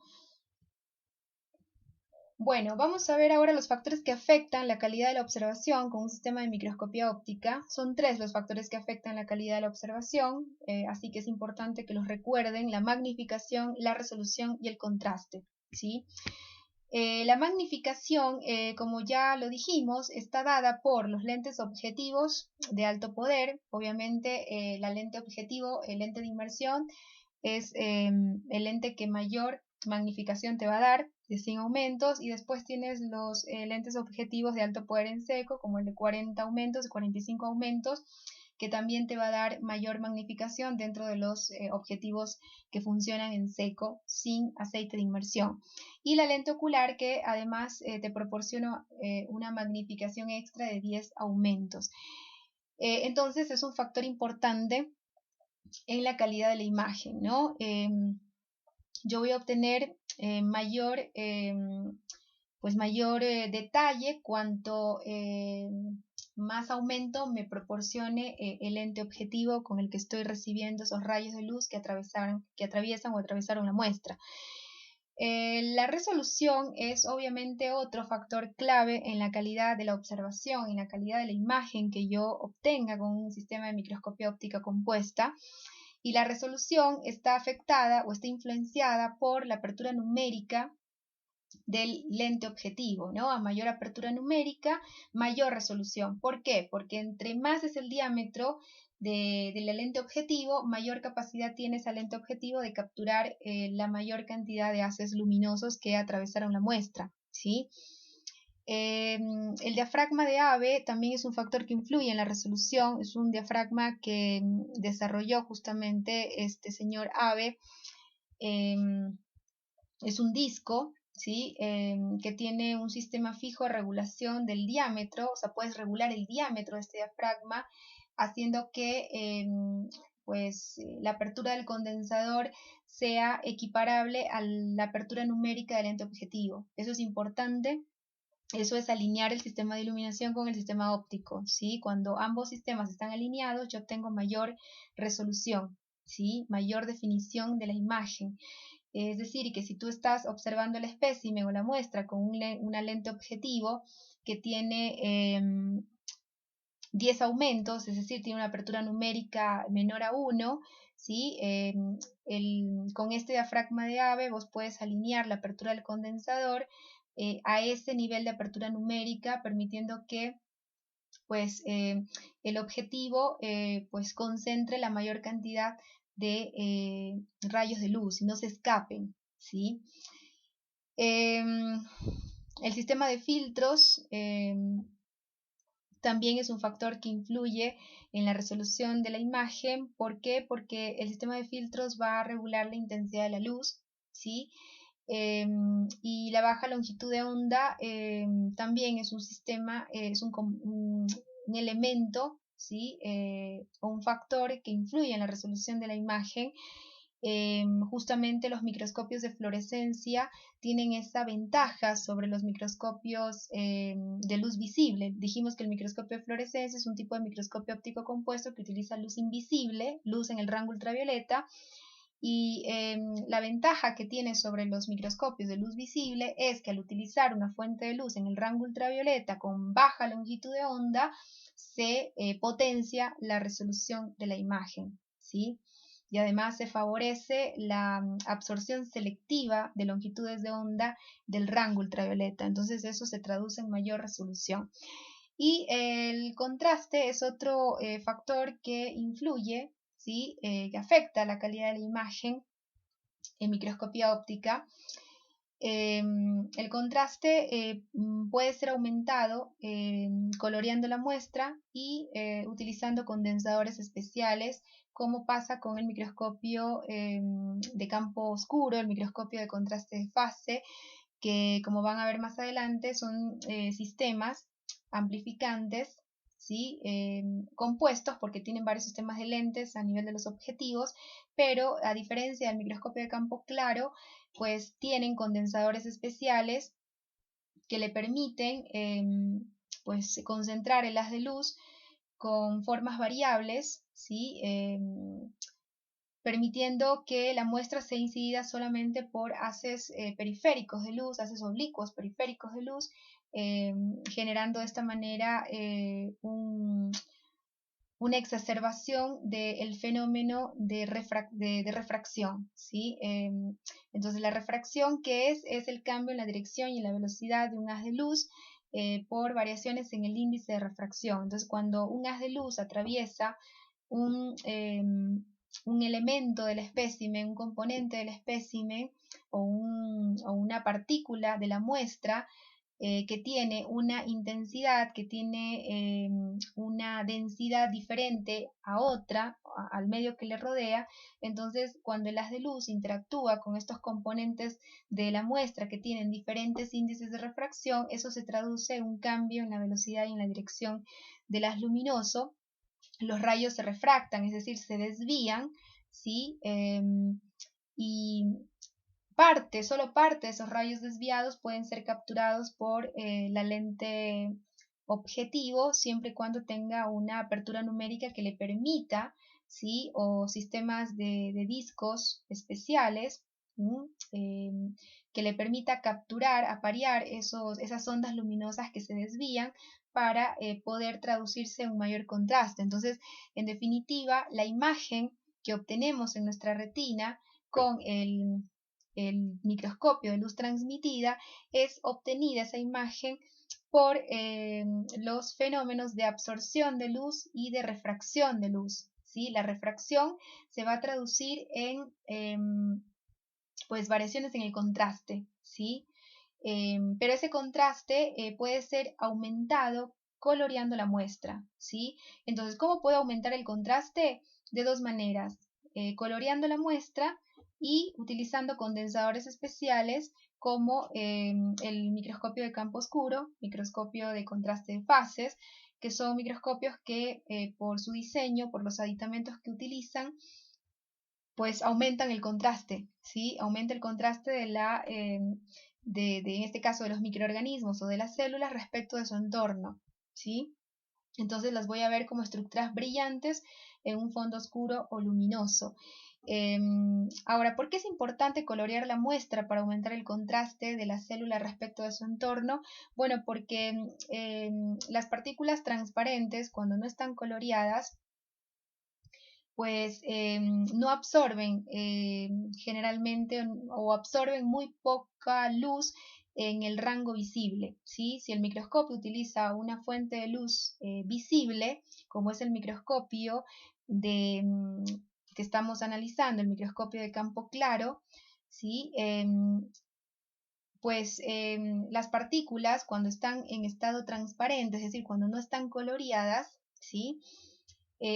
Speaker 1: Bueno, vamos a ver ahora los factores que afectan la calidad de la observación con un sistema de microscopía óptica. Son 3 los factores que afectan la calidad de la observación, así que es importante que los recuerden: la magnificación, la resolución y el contraste, ¿sí? La magnificación, como ya lo dijimos, está dada por los lentes objetivos de alto poder. Obviamente la lente objetivo, el lente de inmersión, es el lente que mayor magnificación te va a dar, de 100 aumentos, y después tienes los lentes objetivos de alto poder en seco, como el de 40 aumentos, 45 aumentos, que también te va a dar mayor magnificación dentro de los objetivos que funcionan en seco, sin aceite de inmersión. Y la lente ocular, que además te proporciona una magnificación extra de 10 aumentos. Entonces es un factor importante en la calidad de la imagen, ¿no? Yo voy a obtener mayor detalle cuanto más aumento me proporcione el lente objetivo con el que estoy recibiendo esos rayos de luz que atraviesan o atravesaron la muestra. La resolución es obviamente otro factor clave en la calidad de la observación, en la calidad de la imagen que yo obtenga con un sistema de microscopía óptica compuesta. Y la resolución está afectada o está influenciada por la apertura numérica del lente objetivo, ¿no? A mayor apertura numérica, mayor resolución. ¿Por qué? Porque entre más es el diámetro de la lente objetivo, mayor capacidad tiene esa lente objetivo de capturar la mayor cantidad de haces luminosos que atravesaron la muestra, ¿sí? El diafragma de Abbe también es un factor que influye en la resolución. Es un diafragma que desarrolló justamente este señor Abbe. Es un disco, ¿sí? Que tiene un sistema fijo de regulación del diámetro. O sea, puedes regular el diámetro de este diafragma haciendo que la apertura del condensador sea equiparable a la apertura numérica del lente objetivo. Eso es importante. Eso es alinear el sistema de iluminación con el sistema óptico, ¿sí? Cuando ambos sistemas están alineados, yo tengo mayor resolución, ¿sí? Mayor definición de la imagen. Es decir, que si tú estás observando el espécimen o la muestra con una lente objetivo que tiene 10 aumentos, es decir, tiene una apertura numérica menor a 1, ¿sí? Con este diafragma de Abbe vos puedes alinear la apertura del condensador a ese nivel de apertura numérica, permitiendo que pues, el objetivo pues, concentre la mayor cantidad de rayos de luz y no se escapen, ¿sí? El sistema de filtros también es un factor que influye en la resolución de la imagen. ¿Por qué? Porque el sistema de filtros va a regular la intensidad de la luz, ¿sí? Y la baja longitud de onda también es un sistema, es un elemento, ¿sí? O un factor que influye en la resolución de la imagen. justamente los microscopios de fluorescencia tienen esa ventaja sobre los microscopios de luz visible. Dijimos que el microscopio de fluorescencia es un tipo de microscopio óptico compuesto que utiliza luz invisible, luz en el rango ultravioleta, y la ventaja que tiene sobre los microscopios de luz visible es que al utilizar una fuente de luz en el rango ultravioleta con baja longitud de onda, se potencia la resolución de la imagen, ¿sí? Y además se favorece la absorción selectiva de longitudes de onda del rango ultravioleta. Entonces eso se traduce en mayor resolución. Y el contraste es otro factor que influye, ¿sí? Que afecta la calidad de la imagen en microscopía óptica. El contraste puede ser aumentado coloreando la muestra y utilizando condensadores especiales, como pasa con el microscopio de campo oscuro, el microscopio de contraste de fase, que como van a ver más adelante son sistemas amplificantes, ¿sí? Compuestos porque tienen varios sistemas de lentes a nivel de los objetivos, pero a diferencia del microscopio de campo claro, pues tienen condensadores especiales que le permiten pues concentrar el haz de luz con formas variables, ¿sí? Permitiendo que la muestra sea incidida solamente por haces periféricos de luz, haces oblicuos periféricos de luz, generando de esta manera una exacerbación del fenómeno de refracción, ¿sí? Entonces la refracción, ¿qué es? Es el cambio en la dirección y en la velocidad de un haz de luz por variaciones en el índice de refracción. Entonces cuando un haz de luz atraviesa un elemento del espécimen, un componente del espécimen o una partícula de la muestra, que tiene una intensidad, que tiene una densidad diferente a otra, al medio que le rodea, entonces cuando el haz de luz interactúa con estos componentes de la muestra que tienen diferentes índices de refracción, eso se traduce en un cambio en la velocidad y en la dirección del haz luminoso. Los rayos se refractan, es decir, se desvían, ¿sí? Y solo parte de esos rayos desviados pueden ser capturados por la lente objetivo, siempre y cuando tenga una apertura numérica que le permita, ¿sí? O sistemas de discos especiales, que le permita capturar, aparear esas ondas luminosas que se desvían para poder traducirse en un mayor contraste. Entonces, en definitiva, la imagen que obtenemos en nuestra retina con el microscopio de luz transmitida es obtenida esa imagen por los fenómenos de absorción de luz y de refracción de luz, ¿sí? La refracción se va a traducir en pues variaciones en el contraste, ¿sí? Pero ese contraste puede ser aumentado coloreando la muestra, ¿sí? Entonces, ¿cómo puedo aumentar el contraste? De dos maneras, coloreando la muestra y utilizando condensadores especiales como el microscopio de campo oscuro, microscopio de contraste de fases, que son microscopios que por su diseño, por los aditamentos que utilizan, pues aumentan el contraste, ¿sí? Aumenta el contraste en este caso de los microorganismos o de las células respecto de su entorno, ¿sí? Entonces las voy a ver como estructuras brillantes en un fondo oscuro o luminoso. Ahora, ¿por qué es importante colorear la muestra para aumentar el contraste de la célula respecto de su entorno? Bueno, porque las partículas transparentes, cuando no están coloreadas, pues no absorben generalmente o absorben muy poca luz en el rango visible, ¿sí? Si el microscopio utiliza una fuente de luz visible, como es el microscopio que estamos analizando, el microscopio de campo claro, ¿sí? Pues las partículas cuando están en estado transparente, es decir, cuando no están coloreadas, ¿sí?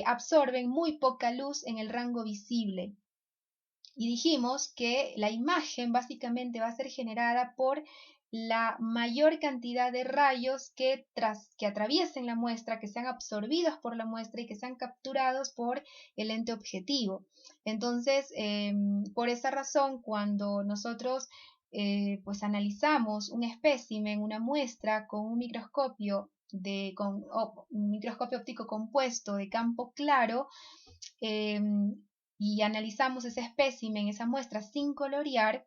Speaker 1: Absorben muy poca luz en el rango visible. Y dijimos que la imagen básicamente va a ser generada por la mayor cantidad de rayos que atraviesen la muestra, que sean absorbidos por la muestra y que sean capturados por el lente objetivo. Entonces, por esa razón, cuando nosotros pues analizamos un espécimen, una muestra con un microscopio un microscopio óptico compuesto de campo claro, y analizamos ese espécimen, esa muestra sin colorear,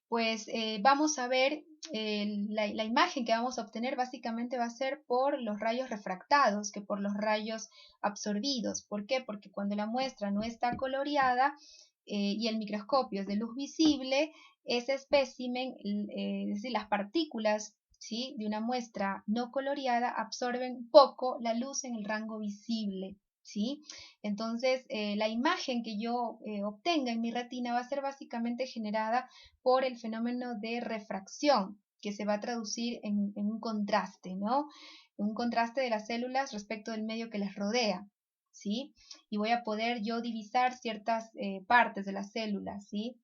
Speaker 1: pues vamos a ver la imagen que vamos a obtener básicamente va a ser por los rayos refractados que por los rayos absorbidos. ¿Por qué? Porque cuando la muestra no está coloreada y el microscopio es de luz visible, ese espécimen, es decir, las partículas, ¿sí?, de una muestra no coloreada absorben poco la luz en el rango visible. ¿Sí? Entonces, la imagen que yo obtenga en mi retina va a ser básicamente generada por el fenómeno de refracción, que se va a traducir en un contraste, ¿no? Un contraste de las células respecto del medio que las rodea, ¿sí? Y voy a poder yo divisar ciertas partes de las células, ¿sí?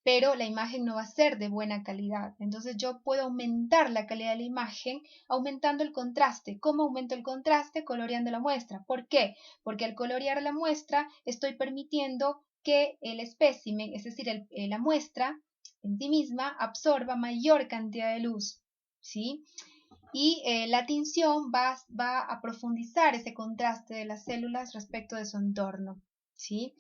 Speaker 1: Pero la imagen no va a ser de buena calidad. Entonces yo puedo aumentar la calidad de la imagen aumentando el contraste. ¿Cómo aumento el contraste? Coloreando la muestra. ¿Por qué? Porque al colorear la muestra estoy permitiendo que el espécimen, es decir, la muestra en sí misma, absorba mayor cantidad de luz, ¿sí? Y la tinción va a profundizar ese contraste de las células respecto de su entorno, ¿sí?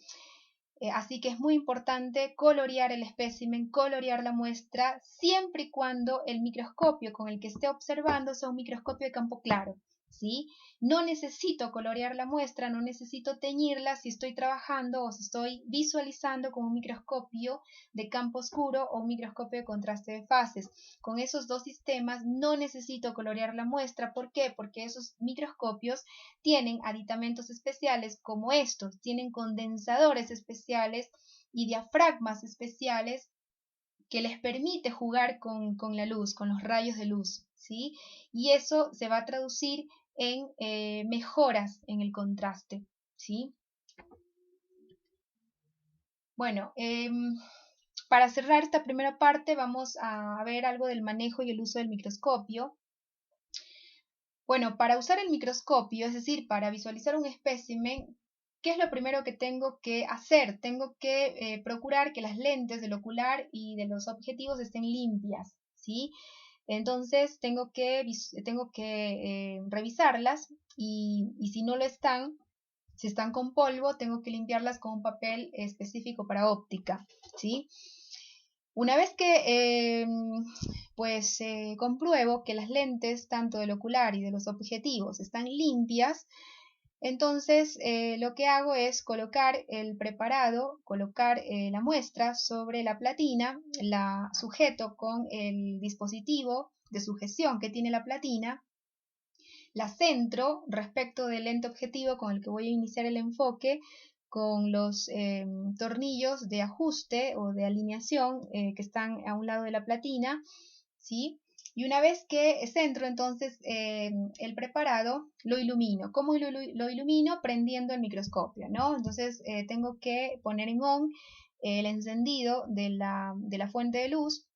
Speaker 1: Así que es muy importante colorear el espécimen, colorear la muestra, siempre y cuando el microscopio con el que esté observando sea un microscopio de campo claro, ¿sí? No necesito colorear la muestra, no necesito teñirla si estoy trabajando o si estoy visualizando con un microscopio de campo oscuro o un microscopio de contraste de fases. Con esos dos sistemas no necesito colorear la muestra. ¿Por qué? Porque esos microscopios tienen aditamentos especiales como estos, tienen condensadores especiales y diafragmas especiales que les permite jugar con la luz, con los rayos de luz, ¿sí? Y eso se va a traducir en mejoras en el contraste, ¿sí? Bueno, para cerrar esta primera parte vamos a ver algo del manejo y el uso del microscopio. Bueno, para usar el microscopio, es decir, para visualizar un espécimen, ¿qué es lo primero que tengo que hacer? Tengo que procurar que las lentes del ocular y de los objetivos estén limpias, ¿sí? Entonces tengo que revisarlas y si no lo están, si están con polvo, tengo que limpiarlas con un papel específico para óptica, ¿sí? Una vez que compruebo que las lentes, tanto del ocular y de los objetivos, están limpias, entonces lo que hago es colocar el preparado, colocar la muestra sobre la platina, la sujeto con el dispositivo de sujeción que tiene la platina, la centro respecto del lente objetivo con el que voy a iniciar el enfoque, con los tornillos de ajuste o de alineación que están a un lado de la platina, ¿sí? Y una vez que centro entonces el preparado, lo ilumino. ¿Cómo lo ilumino? Prendiendo el microscopio, ¿no? Entonces tengo que poner en on el encendido de la fuente de luz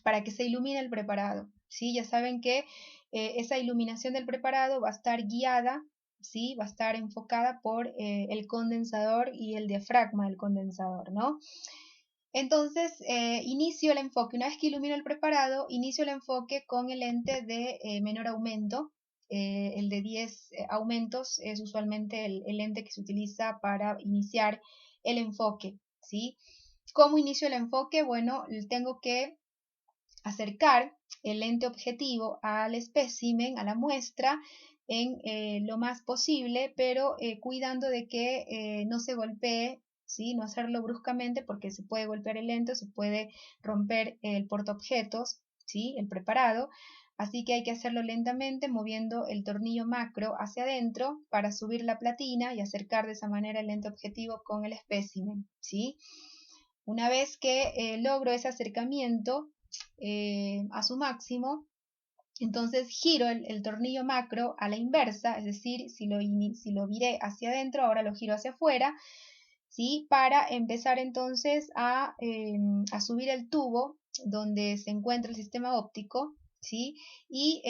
Speaker 1: para que se ilumine el preparado, ¿sí? Ya saben que esa iluminación del preparado va a estar guiada, ¿sí? Va a estar enfocada por el condensador y el diafragma del condensador, ¿no? Entonces, inicio el enfoque. Una vez que ilumino el preparado, inicio el enfoque con el lente de menor aumento. El de 10 aumentos es usualmente el lente que se utiliza para iniciar el enfoque, ¿sí? ¿Cómo inicio el enfoque? Bueno, tengo que acercar el lente objetivo al espécimen, a la muestra, en lo más posible, pero cuidando de que no se golpee, ¿sí? No hacerlo bruscamente porque se puede golpear el lente, se puede romper el portaobjetos, ¿sí? El preparado. Así que hay que hacerlo lentamente moviendo el tornillo macro hacia adentro para subir la platina y acercar de esa manera el lente objetivo con el espécimen, ¿sí? Una vez que logro ese acercamiento a su máximo, entonces giro el tornillo macro a la inversa, es decir, si lo viré hacia adentro, ahora lo giro hacia afuera, ¿sí? Para empezar entonces a subir el tubo donde se encuentra el sistema óptico, ¿sí? Y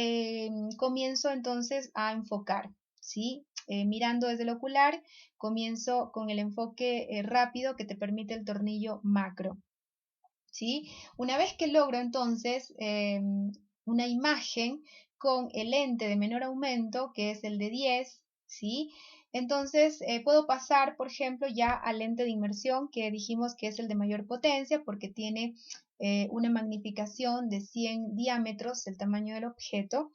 Speaker 1: comienzo entonces a enfocar, ¿sí? Mirando desde el ocular, comienzo con el enfoque rápido que te permite el tornillo macro, ¿sí? Una vez que logro entonces una imagen con el lente de menor aumento, que es el de 10, ¿sí? Entonces puedo pasar, por ejemplo, ya al lente de inmersión, que dijimos que es el de mayor potencia porque tiene una magnificación de 100 diámetros, el tamaño del objeto,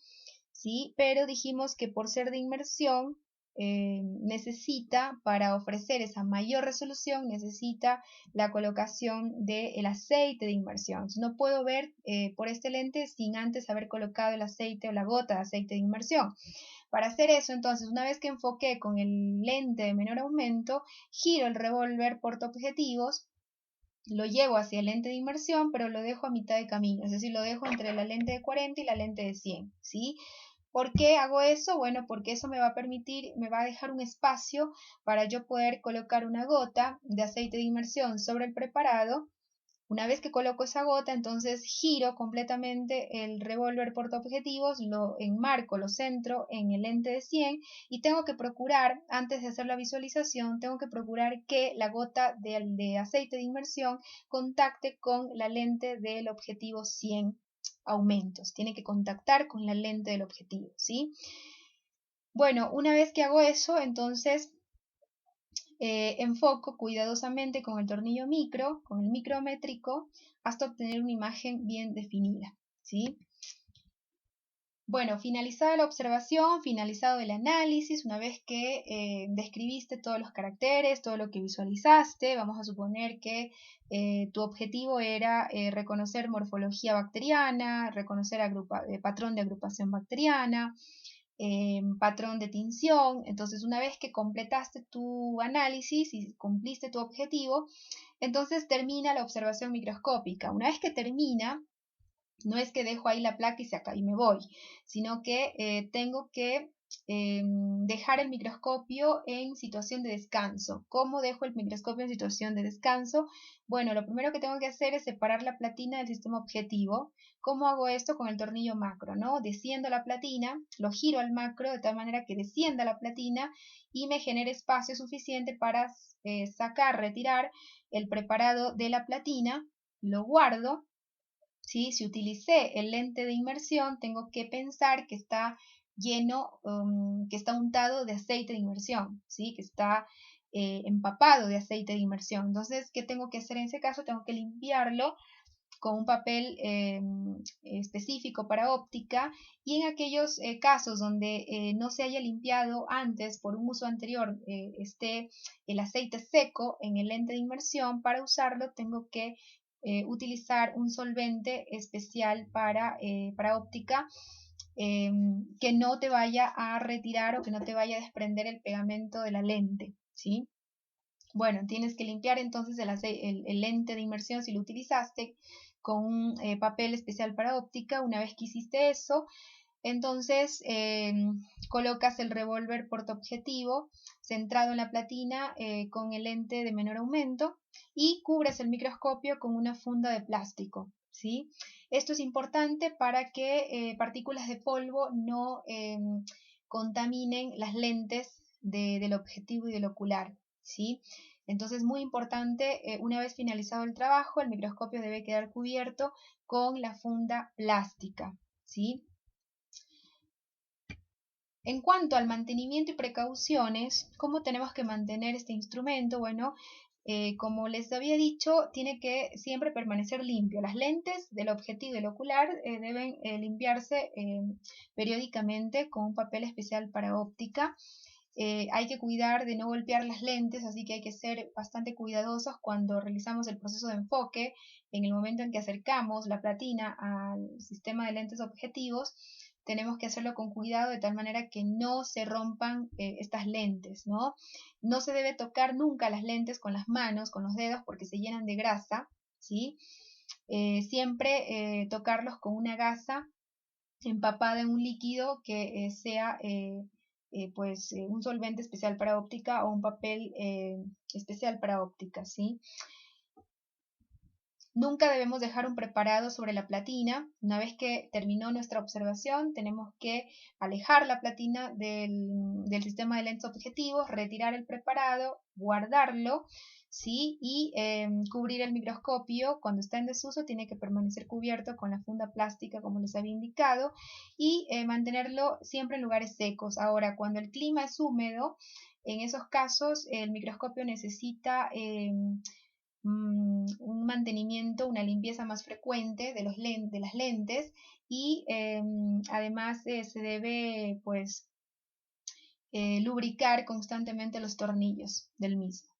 Speaker 1: ¿sí? Pero dijimos que por ser de inmersión, necesita, para ofrecer esa mayor resolución, necesita la colocación del aceite de inmersión. No puedo ver por este lente sin antes haber colocado el aceite o la gota de aceite de inmersión. Para hacer eso, entonces, una vez que enfoqué con el lente de menor aumento, giro el revólver portaobjetivos, lo llevo hacia el lente de inmersión, pero lo dejo a mitad de camino, es decir, lo dejo entre la lente de 40 y la lente de 100, ¿sí? ¿Por qué hago eso? Bueno, porque eso me va a permitir, me va a dejar un espacio para yo poder colocar una gota de aceite de inmersión sobre el preparado. Una vez que coloco esa gota, entonces giro completamente el revólver portaobjetivos, lo enmarco, lo centro en el lente de 100 y tengo que procurar, antes de hacer la visualización, tengo que procurar que la gota de aceite de inmersión contacte con la lente del objetivo 100 aumentos. Tiene que contactar con la lente del objetivo, ¿sí? Bueno, una vez que hago eso, entonces enfoco cuidadosamente con el tornillo micro, con el micrométrico, hasta obtener una imagen bien definida, ¿sí? Bueno, finalizada la observación, finalizado el análisis, una vez que describiste todos los caracteres, todo lo que visualizaste, vamos a suponer que tu objetivo era reconocer morfología bacteriana, reconocer patrón de agrupación bacteriana, patrón de tinción. Entonces, una vez que completaste tu análisis y cumpliste tu objetivo, entonces termina la observación microscópica. Una vez que termina, no es que dejo ahí la placa y se acaba y me voy, sino que tengo que dejar el microscopio en situación de descanso. ¿Cómo dejo el microscopio en situación de descanso? Bueno, lo primero que tengo que hacer es separar la platina del sistema objetivo. ¿Cómo hago esto? Con el tornillo macro, ¿no? Desciendo la platina, lo giro al macro de tal manera que descienda la platina y me genere espacio suficiente para sacar, retirar el preparado de la platina, lo guardo. ¿Sí? Si utilicé el lente de inmersión, tengo que pensar que está lleno, que está untado de aceite de inmersión, ¿sí? Que está empapado de aceite de inmersión. Entonces, ¿qué tengo que hacer en ese caso? Tengo que limpiarlo con un papel específico para óptica, y en aquellos casos donde no se haya limpiado antes por un uso anterior, esté el aceite seco en el lente de inmersión, para usarlo tengo que utilizar un solvente especial para óptica, que no te vaya a retirar o que no te vaya a desprender el pegamento de la lente, ¿sí? Bueno, tienes que limpiar entonces el lente de inmersión si lo utilizaste con un papel especial para óptica. Una vez que hiciste eso, entonces colocas el revólver portaobjetivo centrado en la platina con el lente de menor aumento y cubres el microscopio con una funda de plástico, ¿sí? Esto es importante para que partículas de polvo no contaminen las lentes del objetivo y del ocular, ¿sí? Entonces, muy importante, una vez finalizado el trabajo, el microscopio debe quedar cubierto con la funda plástica, ¿sí? En cuanto al mantenimiento y precauciones, ¿cómo tenemos que mantener este instrumento? Bueno, como les había dicho, tiene que siempre permanecer limpio. Las lentes del objetivo y del ocular deben limpiarse periódicamente con un papel especial para óptica. Hay que cuidar de no golpear las lentes, así que hay que ser bastante cuidadosos cuando realizamos el proceso de enfoque. En el momento en que acercamos la platina al sistema de lentes objetivos, tenemos que hacerlo con cuidado de tal manera que no se rompan estas lentes, ¿no? No se debe tocar nunca las lentes con las manos, con los dedos, porque se llenan de grasa, ¿sí? Siempre tocarlos con una gasa empapada en un líquido que sea un solvente especial para óptica o un papel especial para óptica, ¿sí? Nunca debemos dejar un preparado sobre la platina. Una vez que terminó nuestra observación, tenemos que alejar la platina del sistema de lentes objetivos, retirar el preparado, guardarlo, ¿sí? Y cubrir el microscopio. Cuando está en desuso tiene que permanecer cubierto con la funda plástica, como les había indicado, y mantenerlo siempre en lugares secos. Ahora, cuando el clima es húmedo, en esos casos el microscopio necesita un mantenimiento, una limpieza más frecuente de las lentes, y además se debe, pues, lubricar constantemente los tornillos del mismo.